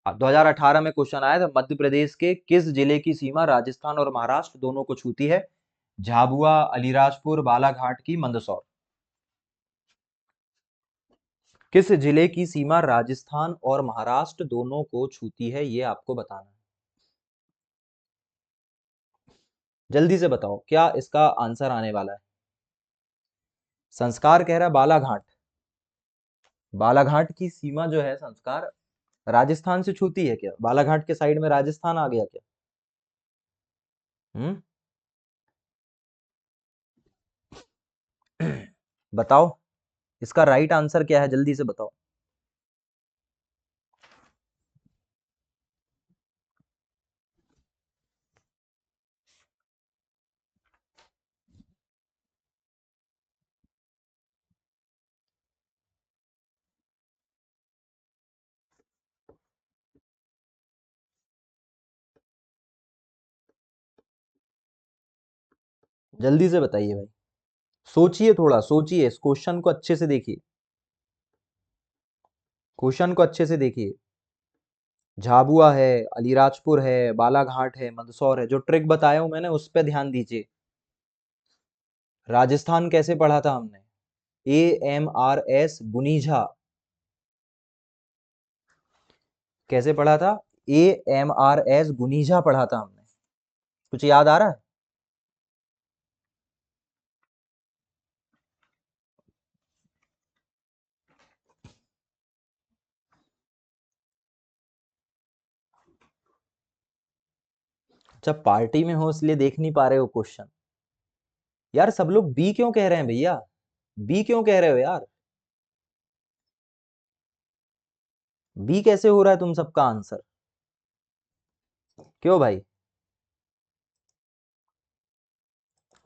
2018 में क्वेश्चन आया था, मध्य प्रदेश के किस जिले की सीमा राजस्थान और महाराष्ट्र दोनों को छूती है? झाबुआ, अलीराजपुर, बालाघाट की मंदसौर। किस जिले की सीमा राजस्थान और महाराष्ट्र दोनों को छूती है, ये आपको बताना है। जल्दी से बताओ क्या इसका आंसर आने वाला है। संस्कार कह रहा है बालाघाट। बालाघाट की सीमा जो है संस्कार, राजस्थान से छूती है क्या? बालाघाट के साइड में राजस्थान आ गया क्या? हम्म। बताओ इसका राइट आंसर क्या है, जल्दी से बताओ। जल्दी से बताइए भाई। सोचिए, थोड़ा सोचिए, इस क्वेश्चन को अच्छे से देखिए। क्वेश्चन को अच्छे से देखिए। झाबुआ है, अलीराजपुर है, बालाघाट है, मंदसौर है। जो ट्रिक बताया हूं मैंने उस पर ध्यान दीजिए। राजस्थान कैसे पढ़ा था हमने? AMRS गुनीझा। कैसे पढ़ा था? AMRS गुनीझा पढ़ा था हमने। कुछ याद आ रहा है? जब पार्टी में हो इसलिए देख नहीं पा रहे हो क्वेश्चन। यार सब लोग बी क्यों कह रहे हैं भैया? बी क्यों कह रहे हो यार? बी कैसे हो रहा है तुम सबका आंसर? क्यों भाई?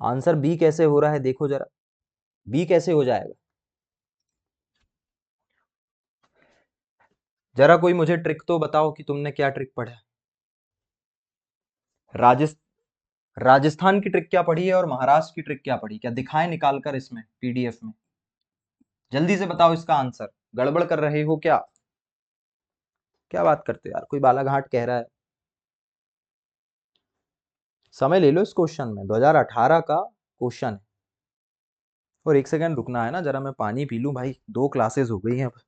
आंसर बी कैसे हो रहा है देखो जरा। बी कैसे हो जाएगा? जरा कोई मुझे ट्रिक तो बताओ कि तुमने क्या ट्रिक पढ़ा। राजस्थ राजस्थान की ट्रिक क्या पढ़ी है और महाराष्ट्र की ट्रिक क्या पढ़ी? क्या दिखाएं निकाल कर इसमें पीडीएफ में? जल्दी से बताओ इसका आंसर। गड़बड़ कर रहे हो क्या? क्या बात करते हो यार, कोई बालाघाट कह रहा है। समय ले लो इस क्वेश्चन में, 2018 का क्वेश्चन है। और एक सेकंड रुकना है ना, जरा मैं पानी पी लूं भाई, 2 क्लासेस हो गई हैं अब।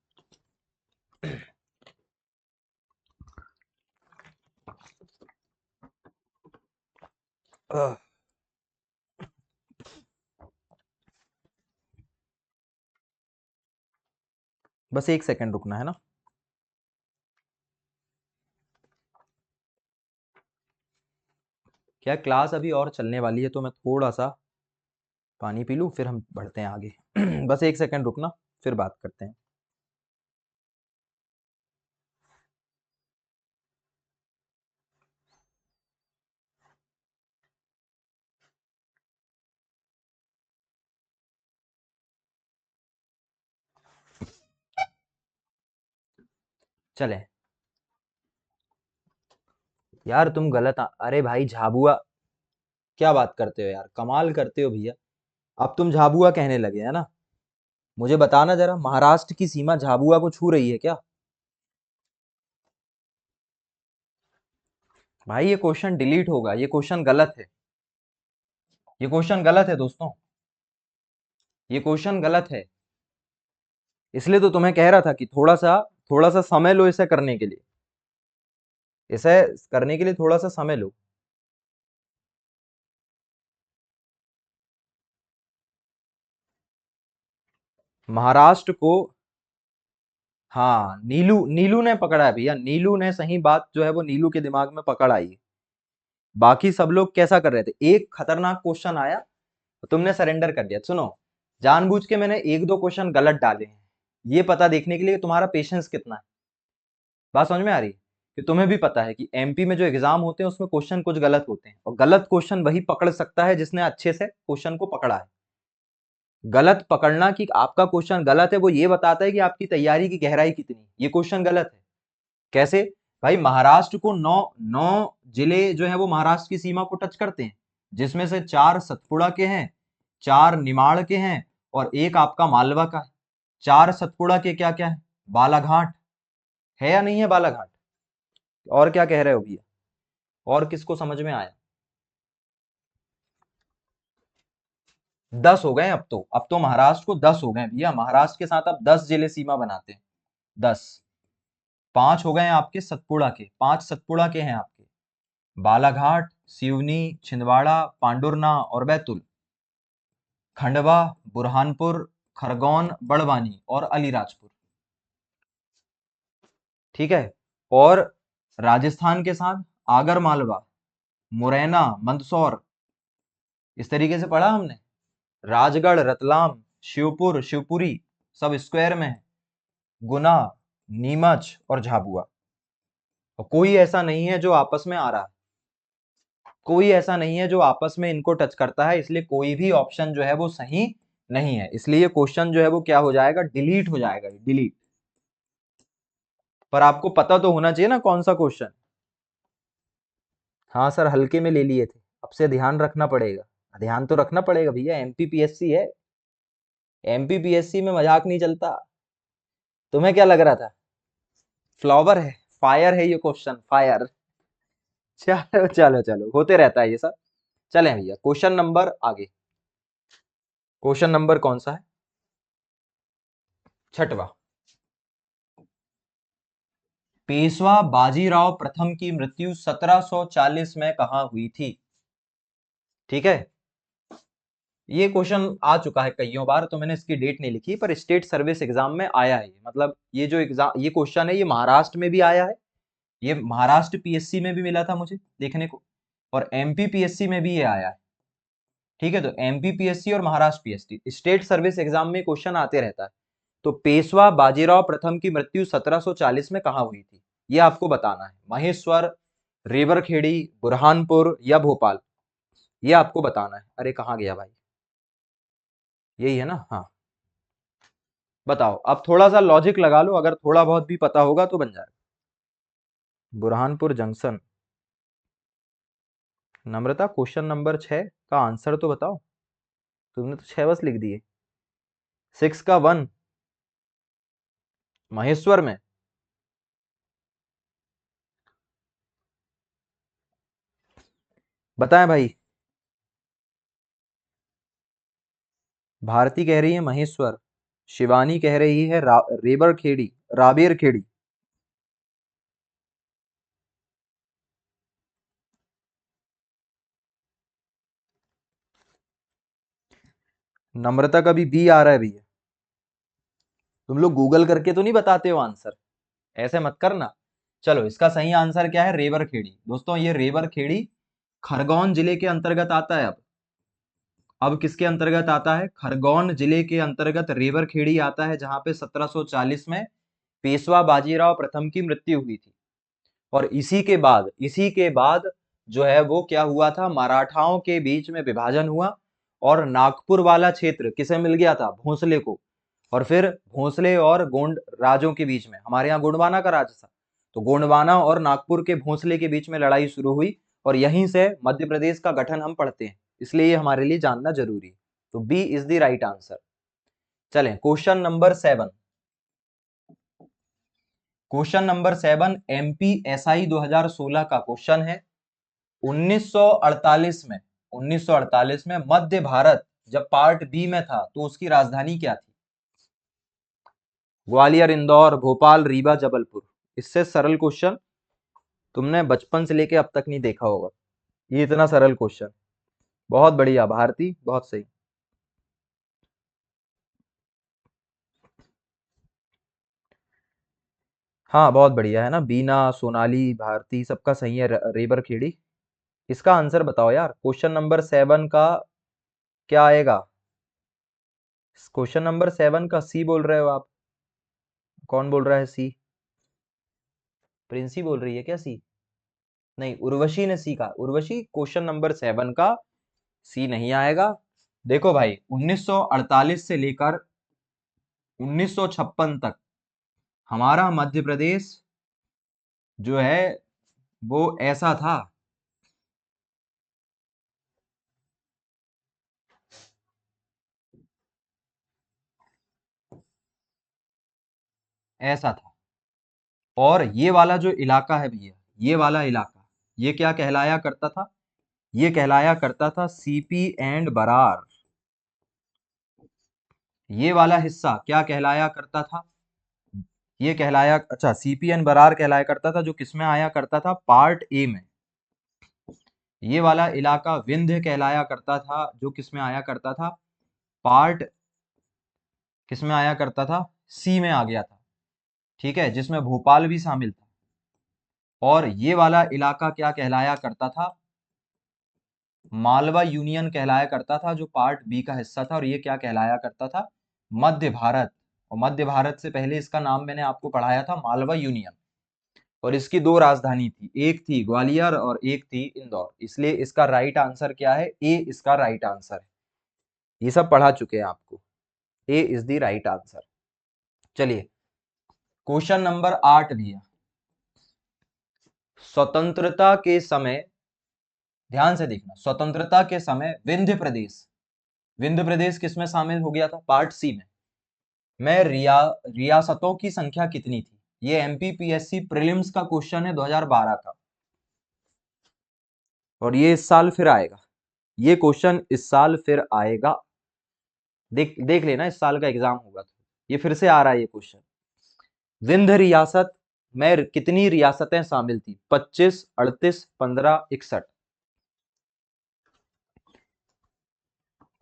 आह, बस 1 सेकंड रुकना है ना। क्या क्लास अभी और चलने वाली है, तो मैं थोड़ा सा पानी पी लूं फिर हम बढ़ते हैं आगे। बस 1 सेकंड रुकना, फिर बात करते हैं। चलें। यार तुम गलत अरे भाई झाबुआ। क्या बात करते हो यार, कमाल करते हो भैया। अब तुम झाबुआ कहने लगे है ना? मुझे बताना जरा, महाराष्ट्र की सीमा झाबुआ को छू रही है क्या? भाई ये क्वेश्चन डिलीट होगा, ये क्वेश्चन गलत है। ये क्वेश्चन गलत है दोस्तों। ये क्वेश्चन गलत है। इसलिए तो तुम्हें कह रहा था कि थोड़ा सा समय लो इसे करने के लिए। इसे करने के लिए थोड़ा सा समय लो। महाराष्ट्र को हाँ, नीलू नीलू ने पकड़ा है भैया, नीलू ने सही बात जो है वो नीलू के दिमाग में पकड़ आई है। बाकी सब लोग कैसा कर रहे थे, एक खतरनाक क्वेश्चन आया तो तुमने सरेंडर कर दिया। सुनो, जानबूझ के मैंने एक दो क्वेश्चन गलत डाले हैं, ये पता देखने के लिए कि तुम्हारा पेशेंस कितना है। बात समझ में आ रही है कि तुम्हें भी पता है कि एमपी में जो एग्जाम होते हैं उसमें क्वेश्चन कुछ गलत होते हैं, और गलत क्वेश्चन वही पकड़ सकता है जिसने अच्छे से क्वेश्चन को पकड़ा है। गलत पकड़ना कि आपका क्वेश्चन गलत है वो ये बताता है कि आपकी तैयारी की गहराई कितनी है। ये क्वेश्चन गलत है। कैसे भाई, महाराष्ट्र को नौ नौ जिले जो है वो महाराष्ट्र की सीमा को टच करते हैं, जिसमें से 4 सतपुड़ा के हैं, 4 निमाड़ के हैं, और एक आपका मालवा का है। 4 सतपुड़ा के क्या क्या है, बालाघाट है या नहीं है बालाघाट? और क्या कह रहे हो भैया, और किसको समझ में आया? 10 हो गए अब तो महाराष्ट्र को 10 हो गए भैया, महाराष्ट्र के साथ अब 10 जिले सीमा बनाते हैं। 10, 5 हो गए आपके सतपुड़ा के, 5 सतपुड़ा के हैं आपके, बालाघाट, सिवनी, छिंदवाड़ा, पांडुरना और बैतूल, खंडवा, बुरहानपुर, खरगोन, बड़वानी और अलीराजपुर। ठीक है। और राजस्थान के साथ आगर मालवा, मुरैना, मंदसौर, इस तरीके से पढ़ा हमने। राजगढ़, रतलाम, शिवपुर, शिवपुरी सब स्क्वायर में है, गुना, नीमच और झाबुआ। और कोई ऐसा नहीं है जो आपस में आ रहा है, कोई ऐसा नहीं है जो आपस में इनको टच करता है, इसलिए कोई भी ऑप्शन जो है वो सही नहीं है। इसलिए क्वेश्चन जो है वो क्या हो जाएगा, डिलीट हो जाएगा, डिलीट। पर आपको पता तो होना चाहिए ना कौन सा क्वेश्चन। हाँ सर, हल्के में ले लिए थे, अब से ध्यान रखना पड़ेगा। ध्यान तो रखना पड़ेगा भैया, एमपीपीएससी है, एमपीपीएससी में मजाक नहीं चलता। तुम्हें क्या लग रहा था फ्लावर है, फायर है ये क्वेश्चन, फायर। चलो चलो चलो, होते रहता है ये सब। चलें भैया, क्वेश्चन नंबर आगे। क्वेश्चन नंबर कौन सा है, छठवा। पेशवा बाजीराव प्रथम की मृत्यु 1740 में कहां हुई थी? ठीक है, ये क्वेश्चन आ चुका है कईयों बार, तो मैंने इसकी डेट नहीं लिखी, पर स्टेट सर्विस एग्जाम में आया है। मतलब ये जो एग्जाम, ये क्वेश्चन है, ये महाराष्ट्र में भी आया है, ये महाराष्ट्र पीएससी में भी मिला था मुझे देखने को, और एमपी पीएससी में भी ये आया है। ठीक है, तो एमपी पीएससी और Maharashtra PSC state service exam में क्वेश्चन आते रहता है। तो पेशवा बाजीराव प्रथम की मृत्यु 1740 में कहां हुई थी, ये आपको बताना है। महेश्वर, रेवरखेड़ी, बुरहानपुर या भोपाल, ये आपको बताना है। अरे कहाँ गया भाई, यही है ना, हाँ। बताओ, अब थोड़ा सा लॉजिक लगा लो, अगर थोड़ा बहुत भी पता होगा तो बन जाएगा। बुरहानपुर जंक्शन। नम्रता, क्वेश्चन नंबर 6 का आंसर तो बताओ, तुमने तो 6 बस लिख दिए। 6 का 1 महेश्वर में। बताएं भाई। भारती कह रही है महेश्वर, शिवानी कह रही है रेबर खेड़ी, राबेर खेड़ी। नम्रता का भी बी आ रहा है भैया। तुम लोग गूगल करके तो नहीं बताते हो आंसर, ऐसे मत करना। चलो, इसका सही आंसर क्या है, रेवर खेड़ी। दोस्तों, ये रेवर खेड़ी खरगोन जिले के अंतर्गत आता है। अब किसके अंतर्गत आता है, खरगोन जिले के अंतर्गत रेवर खेड़ी आता है, जहां पे 1740 में पेशवा बाजीराव प्रथम की मृत्यु हुई थी। और इसी के बाद जो है वो क्या हुआ था, मराठाओं के बीच में विभाजन हुआ, और नागपुर वाला क्षेत्र किसे मिल गया था, भोंसले को। और फिर भोंसले और गोंड राजों के बीच में, हमारे यहाँ गोंडवाना का राज था, तो गोंडवाना और नागपुर के भोंसले के बीच में लड़ाई शुरू हुई, और यहीं से मध्य प्रदेश का गठन हम पढ़ते हैं, इसलिए ये हमारे लिए जानना जरूरी है। तो B is the right answer. चलें question number 7। Question number 7 MPSI 2016 का क्वेश्चन है। 1948 में 1948 में मध्य भारत जब पार्ट बी में था तो उसकी राजधानी क्या थी? ग्वालियर, इंदौर, भोपाल, रीवा, जबलपुर। इससे सरल क्वेश्चन तुमने बचपन से लेके अब तक नहीं देखा होगा, ये इतना सरल क्वेश्चन। बहुत बढ़िया भारती, बहुत सही। हाँ बहुत बढ़िया है ना, बीना, सोनाली, भारती, सबका सही है, रेबर खेड़ी। इसका आंसर बताओ यार, क्वेश्चन नंबर 7 का क्या आएगा? क्वेश्चन नंबर 7 का सी बोल रहे हो आप? कौन बोल रहा है सी? प्रिंसी बोल रही है क्या सी? नहीं, उर्वशी ने सी कहा। उर्वशी, क्वेश्चन नंबर 7 का सी नहीं आएगा। देखो भाई, 1948 से लेकर 1956 तक हमारा मध्य प्रदेश जो है वो ऐसा था, ऐसा था। और ये वाला जो इलाका है भैया, ये वाला इलाका, ये क्या कहलाया करता था? ये कहलाया करता था सीपी एंड बरार। ये वाला हिस्सा क्या कहलाया करता था? ये कहलाया, अच्छा, सीपी एंड बरार कहलाया करता था, जो किसमें आया करता था? पार्ट ए में। ये वाला इलाका विंध्य कहलाया करता था, जो किसमें आया करता था? पार्ट, किसमें आया करता था? सी में आ गया था। ठीक है, जिसमें भोपाल भी शामिल था। और ये वाला इलाका क्या कहलाया करता था? मालवा यूनियन कहलाया करता था, जो पार्ट बी का हिस्सा था। और ये क्या कहलाया करता था? मध्य भारत। और मध्य भारत से पहले इसका नाम मैंने आपको पढ़ाया था, मालवा यूनियन। और इसकी दो राजधानी थी, एक थी ग्वालियर और एक थी इंदौर। इसलिए इसका राइट आंसर क्या है? ए इसका राइट आंसर है। ये सब पढ़ा चुके हैं आपको। ए इज द राइट आंसर। चलिए, क्वेश्चन नंबर 8 भी है। स्वतंत्रता के समय, ध्यान से देखना, स्वतंत्रता के समय विंध्य प्रदेश, विंध्य प्रदेश किसमें शामिल हो गया था? पार्ट सी में रियासतों की संख्या कितनी थी? ये एमपीपीएससी प्रीलिम्स का क्वेश्चन है 2012 का। और ये इस साल फिर आएगा। ये क्वेश्चन इस साल फिर आएगा। देख देख लेना, इस साल का एग्जाम होगा तो ये फिर से आ रहा है ये क्वेश्चन। विंध्य रियासत में कितनी रियासतें शामिल थी? 25, 38, 15, 61?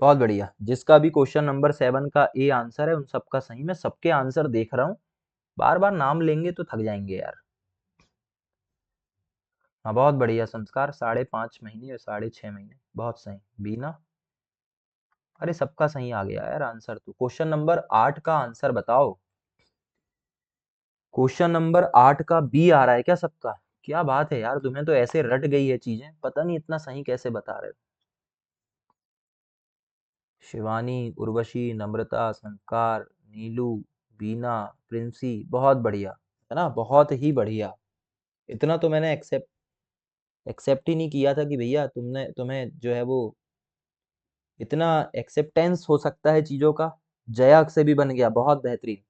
बहुत बढ़िया। जिसका भी क्वेश्चन नंबर 7 का ए आंसर है, उन सबका सही। मैं सबके आंसर देख रहा हूँ, बार बार नाम लेंगे तो थक जाएंगे यार। हाँ बहुत बढ़िया। संस्कार 5.5 महीने और 6.5 महीने, बहुत सही। बीना, अरे सबका सही आ गया यार आंसर। तो क्वेश्चन नंबर 8 का आंसर बताओ। क्वेश्चन नंबर 8 का बी आ रहा है क्या सबका? क्या बात है यार, तुम्हें तो ऐसे रट गई है चीजें, पता नहीं इतना सही कैसे बता रहे हो। शिवानी, उर्वशी, नम्रता, संस्कार, नीलू, बीना, प्रिंसी, बहुत बढ़िया, है ना, बहुत ही बढ़िया। इतना तो मैंने एक्सेप्ट ही नहीं किया था कि भैया तुमने, तुम्हें जो है वो इतना एक्सेप्टेंस हो सकता है चीजों का। जया से भी बन गया, बहुत बेहतरीन।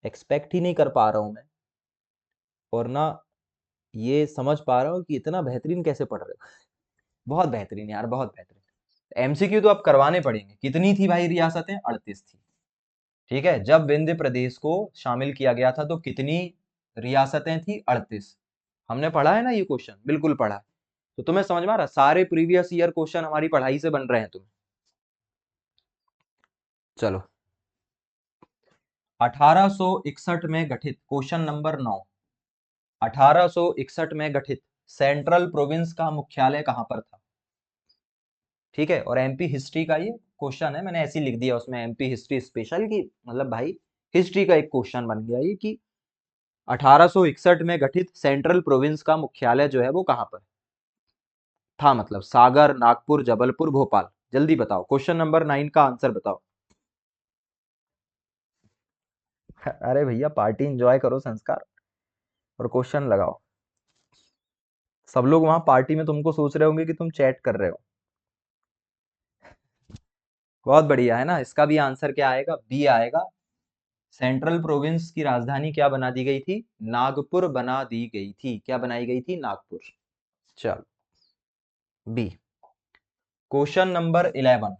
एक्सपेक्ट ही नहीं कर पा रहा हूं मैं, और ना ये समझ पा रहा हूँ कि इतना बेहतरीन कैसे पढ़ रहे हो। बहुत बेहतरीन यार, बहुत बेहतरीन। एमसीक्यू तो अब करवाने पड़ेंगे। कितनी थी भाई रियासतें? 38 थी। ठीक है, जब विंध्य प्रदेश को शामिल किया गया था तो कितनी रियासतें थी? 38। हमने पढ़ा है ना ये क्वेश्चन, बिल्कुल पढ़ा है। तो तुम्हें समझ में आ रहा, सारे प्रीवियस ईयर क्वेश्चन हमारी पढ़ाई से बन रहे हैं तुम्हें। चलो, 1861 में गठित, क्वेश्चन नंबर 9, 1861 में गठित सेंट्रल प्रोविंस का मुख्यालय कहां पर था? ठीक है, और एमपी हिस्ट्री का ये क्वेश्चन है, मैंने ऐसे ही लिख दिया उसमें एमपी हिस्ट्री स्पेशल की, मतलब भाई हिस्ट्री का एक क्वेश्चन बन गया ये कि 1861 में गठित सेंट्रल प्रोविंस का मुख्यालय जो है वो कहां पर था? मतलब सागर, नागपुर, जबलपुर, भोपाल। जल्दी बताओ, क्वेश्चन नंबर 9 का आंसर बताओ। अरे भैया पार्टी एंजॉय करो संस्कार, और क्वेश्चन लगाओ। सब लोग वहां पार्टी में तुमको सोच रहे होंगे कि तुम चैट कर रहे हो। बहुत बढ़िया है ना। इसका भी आंसर क्या आएगा? बी आएगा। सेंट्रल प्रोविंस की राजधानी क्या बना दी गई थी? नागपुर बना दी गई थी। क्या बनाई गई थी? नागपुर। चलो, बी। क्वेश्चन नंबर 11,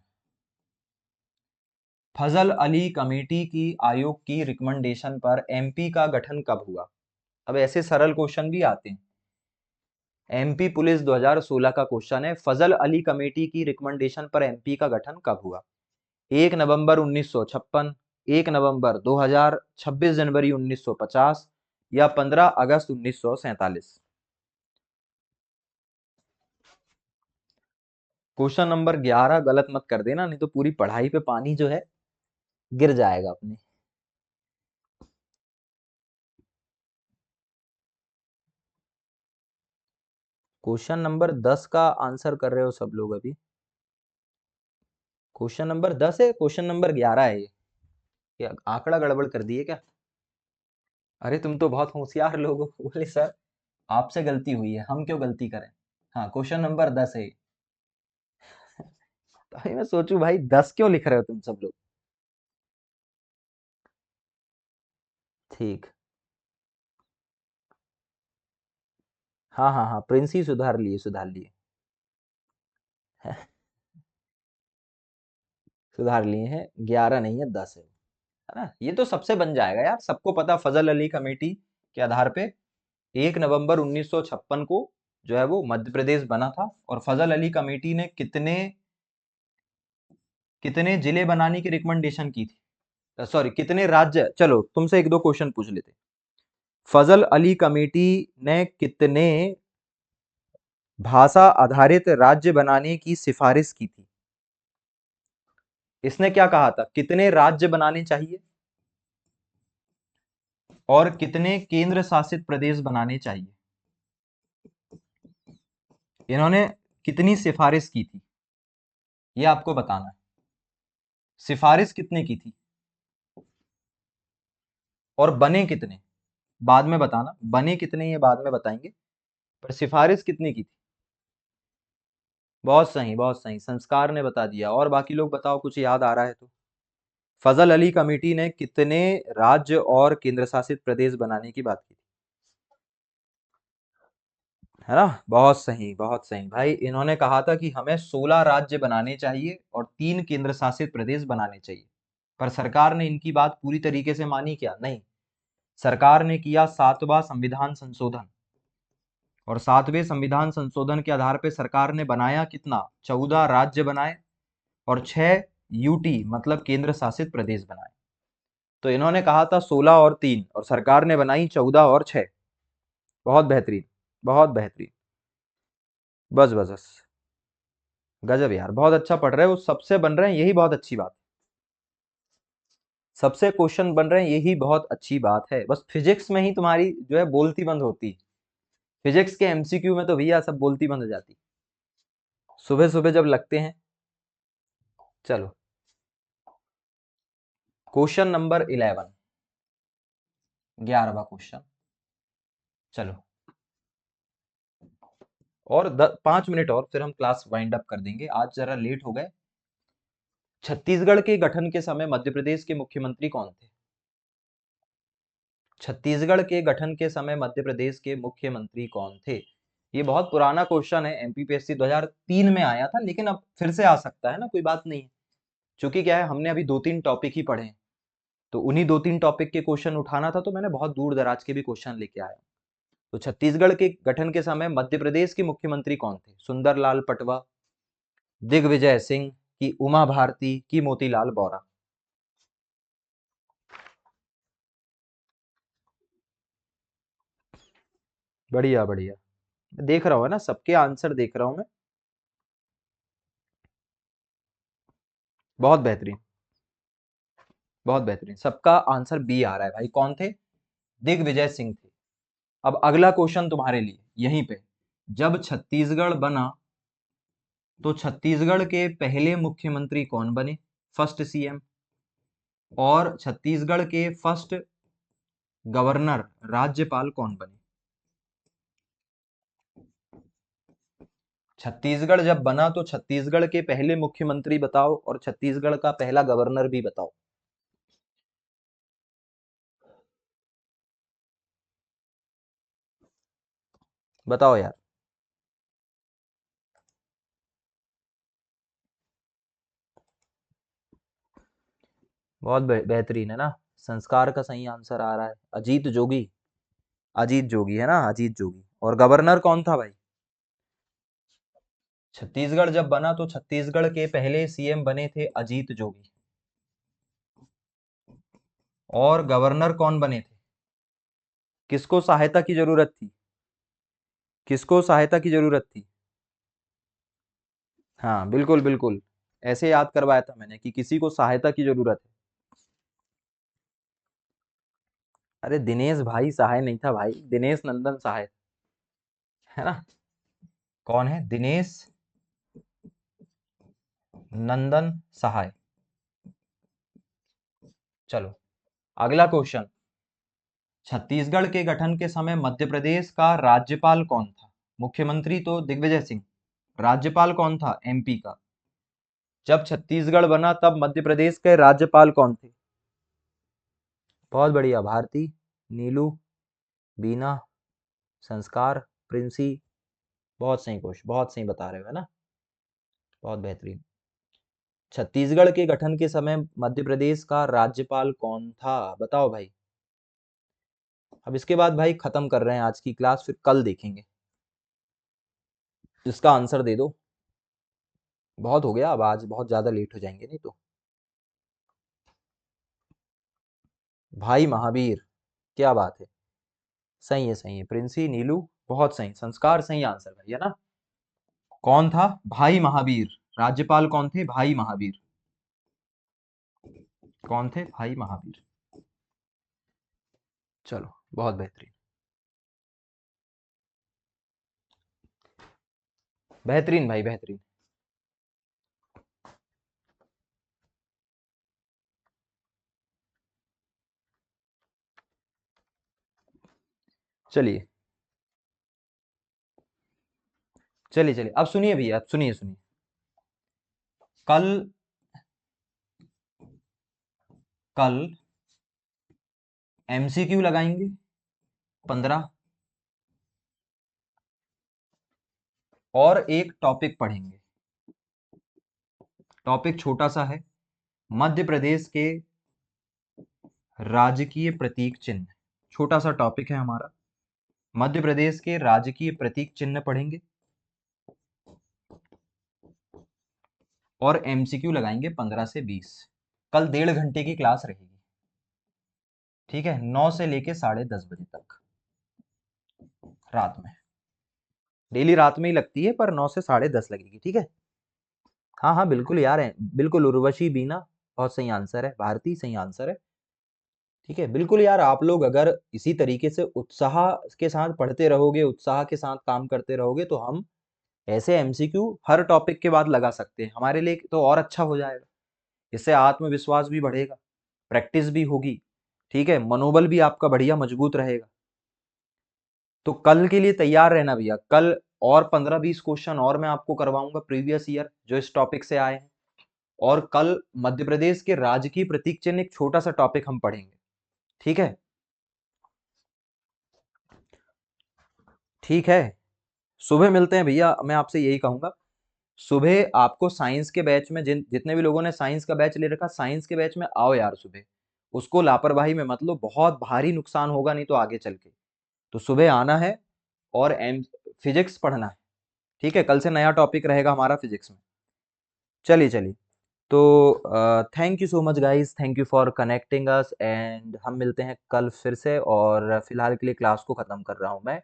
फजल अली कमेटी की आयोग की रिकमेंडेशन पर एमपी का गठन कब हुआ? अब ऐसे सरल क्वेश्चन भी आते हैं। एमपी पुलिस 2016 का क्वेश्चन है, फजल अली कमेटी की रिकमेंडेशन पर एमपी का गठन कब हुआ? 1 नवंबर 1956, 1 नवंबर 2000, 26 जनवरी 1950 या 15 अगस्त 1947? क्वेश्चन नंबर 11 गलत मत कर देना, नहीं तो पूरी पढ़ाई पे पानी जो है गिर जाएगा अपने। क्वेश्चन नंबर 10 का आंसर कर रहे हो सब लोग अभी। क्वेश्चन नंबर 10 है, क्वेश्चन नंबर 11 है ये। क्या आंकड़ा गड़बड़ कर दिए क्या? अरे तुम तो बहुत होशियार लोग हो। बोले सर आपसे गलती हुई है, हम क्यों गलती करें। हाँ क्वेश्चन नंबर 10 है। तो भाई मैं सोचूं भाई 10 क्यों लिख रहे हो तुम सब लोग। ठीक। हाँ हाँ हाँ, प्रिंस ही सुधार लिए, सुधार लिए। सुधार लिए हैं, 11 नहीं है 10 है ना। ये तो सबसे बन जाएगा यार, सबको पता फजल अली कमेटी के आधार पे 1 नवंबर 1956 को जो है वो मध्य प्रदेश बना था। और फजल अली कमेटी ने कितने कितने जिले बनाने की रिकमेंडेशन की थी, सॉरी कितने राज्य, चलो तुमसे एक दो क्वेश्चन पूछ लेते। फजल अली कमेटी ने कितने भाषा आधारित राज्य बनाने की सिफारिश की थी? इसने क्या कहा था, कितने राज्य बनाने चाहिए और कितने केंद्र शासित प्रदेश बनाने चाहिए। इन्होंने कितनी सिफारिश की थी, ये आपको बताना है। सिफारिश कितने की थी और बने कितने, बाद में बताना, बने कितने ये बाद में बताएंगे, पर सिफारिश कितनी की थी। बहुत सही, बहुत सही, संस्कार ने बता दिया। और बाकी लोग बताओ, कुछ याद आ रहा है तो। फजल अली कमेटी ने कितने राज्य और केंद्र शासित प्रदेश बनाने की बात की थी, है ना। बहुत सही, बहुत सही भाई। इन्होंने कहा था कि हमें 16 राज्य बनाने चाहिए और 3 केंद्र शासित प्रदेश बनाने चाहिए। पर सरकार ने इनकी बात पूरी तरीके से मानी क्या? नहीं। सरकार ने किया 7वां संविधान संशोधन, और 7वें संविधान संशोधन के आधार पे सरकार ने बनाया कितना, 14 राज्य बनाए और 6 यूटी मतलब केंद्र शासित प्रदेश बनाए। तो इन्होंने कहा था 16 और 3, और सरकार ने बनाई 14 और 6। बहुत बेहतरीन, बहुत बेहतरीन। बस बस बस, गजब यार, बहुत अच्छा पढ़ रहे हो, सबसे बन रहे हैं, यही बहुत अच्छी बात। सबसे क्वेश्चन बन रहे हैं, यही बहुत अच्छी बात है। बस फिजिक्स में ही तुम्हारी जो है बोलती बंद होती। फिजिक्स के एमसीक्यू में तो भैया सब बोलती बंद हो जाती सुबह सुबह जब लगते हैं। चलो क्वेश्चन नंबर 11, 11वां क्वेश्चन। चलो और 5 मिनट और फिर हम क्लास वाइंड अप कर देंगे, आज जरा लेट हो गए। छत्तीसगढ़ के गठन के समय मध्य प्रदेश के मुख्यमंत्री कौन थे? छत्तीसगढ़ के गठन के समय मध्य प्रदेश के मुख्यमंत्री कौन थे? ये बहुत पुराना क्वेश्चन है, एमपीपीएससी 2003 में आया था, लेकिन अब फिर से आ सकता है ना, कोई बात नहीं है। क्योंकि क्या है, हमने अभी 2-3 टॉपिक ही पढ़े हैं, तो उन्हीं 2-3 टॉपिक के क्वेश्चन उठाना था, तो मैंने बहुत दूर दराज के भी क्वेश्चन लेके आया। तो छत्तीसगढ़ के गठन के समय मध्य प्रदेश के मुख्यमंत्री कौन थे? सुंदरलाल पटवा, दिग्विजय सिंह, की उमा भारती, की मोतीलाल वोरा? बढ़िया बढ़िया, देख रहा हूँ ना, सबके आंसर देख रहा हूँ मैं। बहुत बेहतरीन, बहुत बेहतरीन, सबका आंसर बी आ रहा है भाई। कौन थे? दिग्विजय सिंह थे। अब अगला क्वेश्चन तुम्हारे लिए यहीं पे, जब छत्तीसगढ़ बना तो छत्तीसगढ़ के पहले मुख्यमंत्री कौन बने, फर्स्ट सीएम, और छत्तीसगढ़ के फर्स्ट गवर्नर राज्यपाल कौन बने? छत्तीसगढ़ जब बना तो छत्तीसगढ़ के पहले मुख्यमंत्री बताओ और छत्तीसगढ़ का पहला गवर्नर भी बताओ। बताओ यार। बहुत बेहतरीन है ना, संस्कार का सही आंसर आ रहा है, अजीत जोगी। अजीत जोगी है ना, अजीत जोगी। और गवर्नर कौन था भाई? छत्तीसगढ़ जब बना तो छत्तीसगढ़ के पहले सीएम बने थे अजीत जोगी। और गवर्नर कौन बने थे? किसको सहायता की जरूरत थी? किसको सहायता की जरूरत थी? हाँ बिल्कुल बिल्कुल, ऐसे याद करवाया था मैंने कि किसी को सहायता की जरूरत है। अरे दिनेश भाई सहाय नहीं था भाई, दिनेश नंदन सहाय, है ना। कौन है? दिनेश नंदन सहाय। चलो अगला क्वेश्चन। छत्तीसगढ़ के गठन के समय मध्य प्रदेश का राज्यपाल कौन था? मुख्यमंत्री तो दिग्विजय सिंह, राज्यपाल कौन था एमपी का? जब छत्तीसगढ़ बना तब मध्य प्रदेश के राज्यपाल कौन थे? बहुत बढ़िया, भारती, नीलू, बीना, संस्कार, प्रिंसी। बहुत सही क्वेश्चन, बहुत सही बता रहे हो, है ना। बहुत बेहतरीन। छत्तीसगढ़ के गठन के समय मध्य प्रदेश का राज्यपाल कौन था, बताओ भाई। अब इसके बाद भाई खत्म कर रहे हैं आज की क्लास, फिर कल देखेंगे। इसका आंसर दे दो, बहुत हो गया, अब आज बहुत ज्यादा लेट हो जाएंगे नहीं तो। भाई महावीर, क्या बात है, सही है सही है। प्रिंसी, नीलू, बहुत सही। संस्कार सही आंसर भाई, है ना। कौन था? भाई महावीर। राज्यपाल कौन थे? भाई महावीर। कौन थे? भाई महावीर। चलो बहुत बेहतरीन, बेहतरीन भाई बेहतरीन। चलिए चलिए चलिए, अब सुनिए भैया, अब सुनिए सुनिए। कल, कल एमसीक्यू लगाएंगे 15, और एक टॉपिक पढ़ेंगे। टॉपिक छोटा सा है, मध्य प्रदेश के राजकीय प्रतीक चिन्ह। छोटा सा टॉपिक है हमारा, मध्य प्रदेश के राजकीय प्रतीक चिन्ह पढ़ेंगे, और एमसीक्यू लगाएंगे 15 से 20। कल 1.5 घंटे की क्लास रहेगी, ठीक है, 9 से लेके 10:30 बजे तक, रात में। डेली रात में ही लगती है, पर 9 से 10:30 लगेगी, ठीक है। हाँ हाँ बिल्कुल यार है, बिल्कुल। उर्वशी, बीना, बहुत सही आंसर है। भारती सही आंसर है, ठीक है। बिल्कुल यार, आप लोग अगर इसी तरीके से उत्साह के साथ पढ़ते रहोगे, उत्साह के साथ काम करते रहोगे, तो हम ऐसे एमसीक्यू हर टॉपिक के बाद लगा सकते हैं। हमारे लिए तो और अच्छा हो जाएगा, इससे आत्मविश्वास भी बढ़ेगा, प्रैक्टिस भी होगी, ठीक है, मनोबल भी आपका बढ़िया मजबूत रहेगा। तो कल के लिए तैयार रहना भैया। कल और 15-20 क्वेश्चन और मैं आपको करवाऊंगा प्रीवियस ईयर जो इस टॉपिक से आए हैं। और कल मध्य प्रदेश के राजकीय प्रतीक चिन्ह एक छोटा सा टॉपिक हम पढ़ेंगे, ठीक है। ठीक है, सुबह मिलते हैं भैया। मैं आपसे यही कहूंगा, सुबह आपको साइंस के बैच में, जितने भी लोगों ने साइंस का बैच ले रखा, साइंस के बैच में आओ यार सुबह। उसको लापरवाही में मत लो, बहुत भारी नुकसान होगा नहीं तो आगे चल के। तो सुबह आना है, और एम फिजिक्स पढ़ना है, ठीक है। कल से नया टॉपिक रहेगा हमारा फिजिक्स में। चलिए चलिए, तो thank you so much guys, thank you for connecting us, and हम मिलते हैं कल फिर से। और फिलहाल के लिए क्लास को ख़त्म कर रहा हूँ मैं।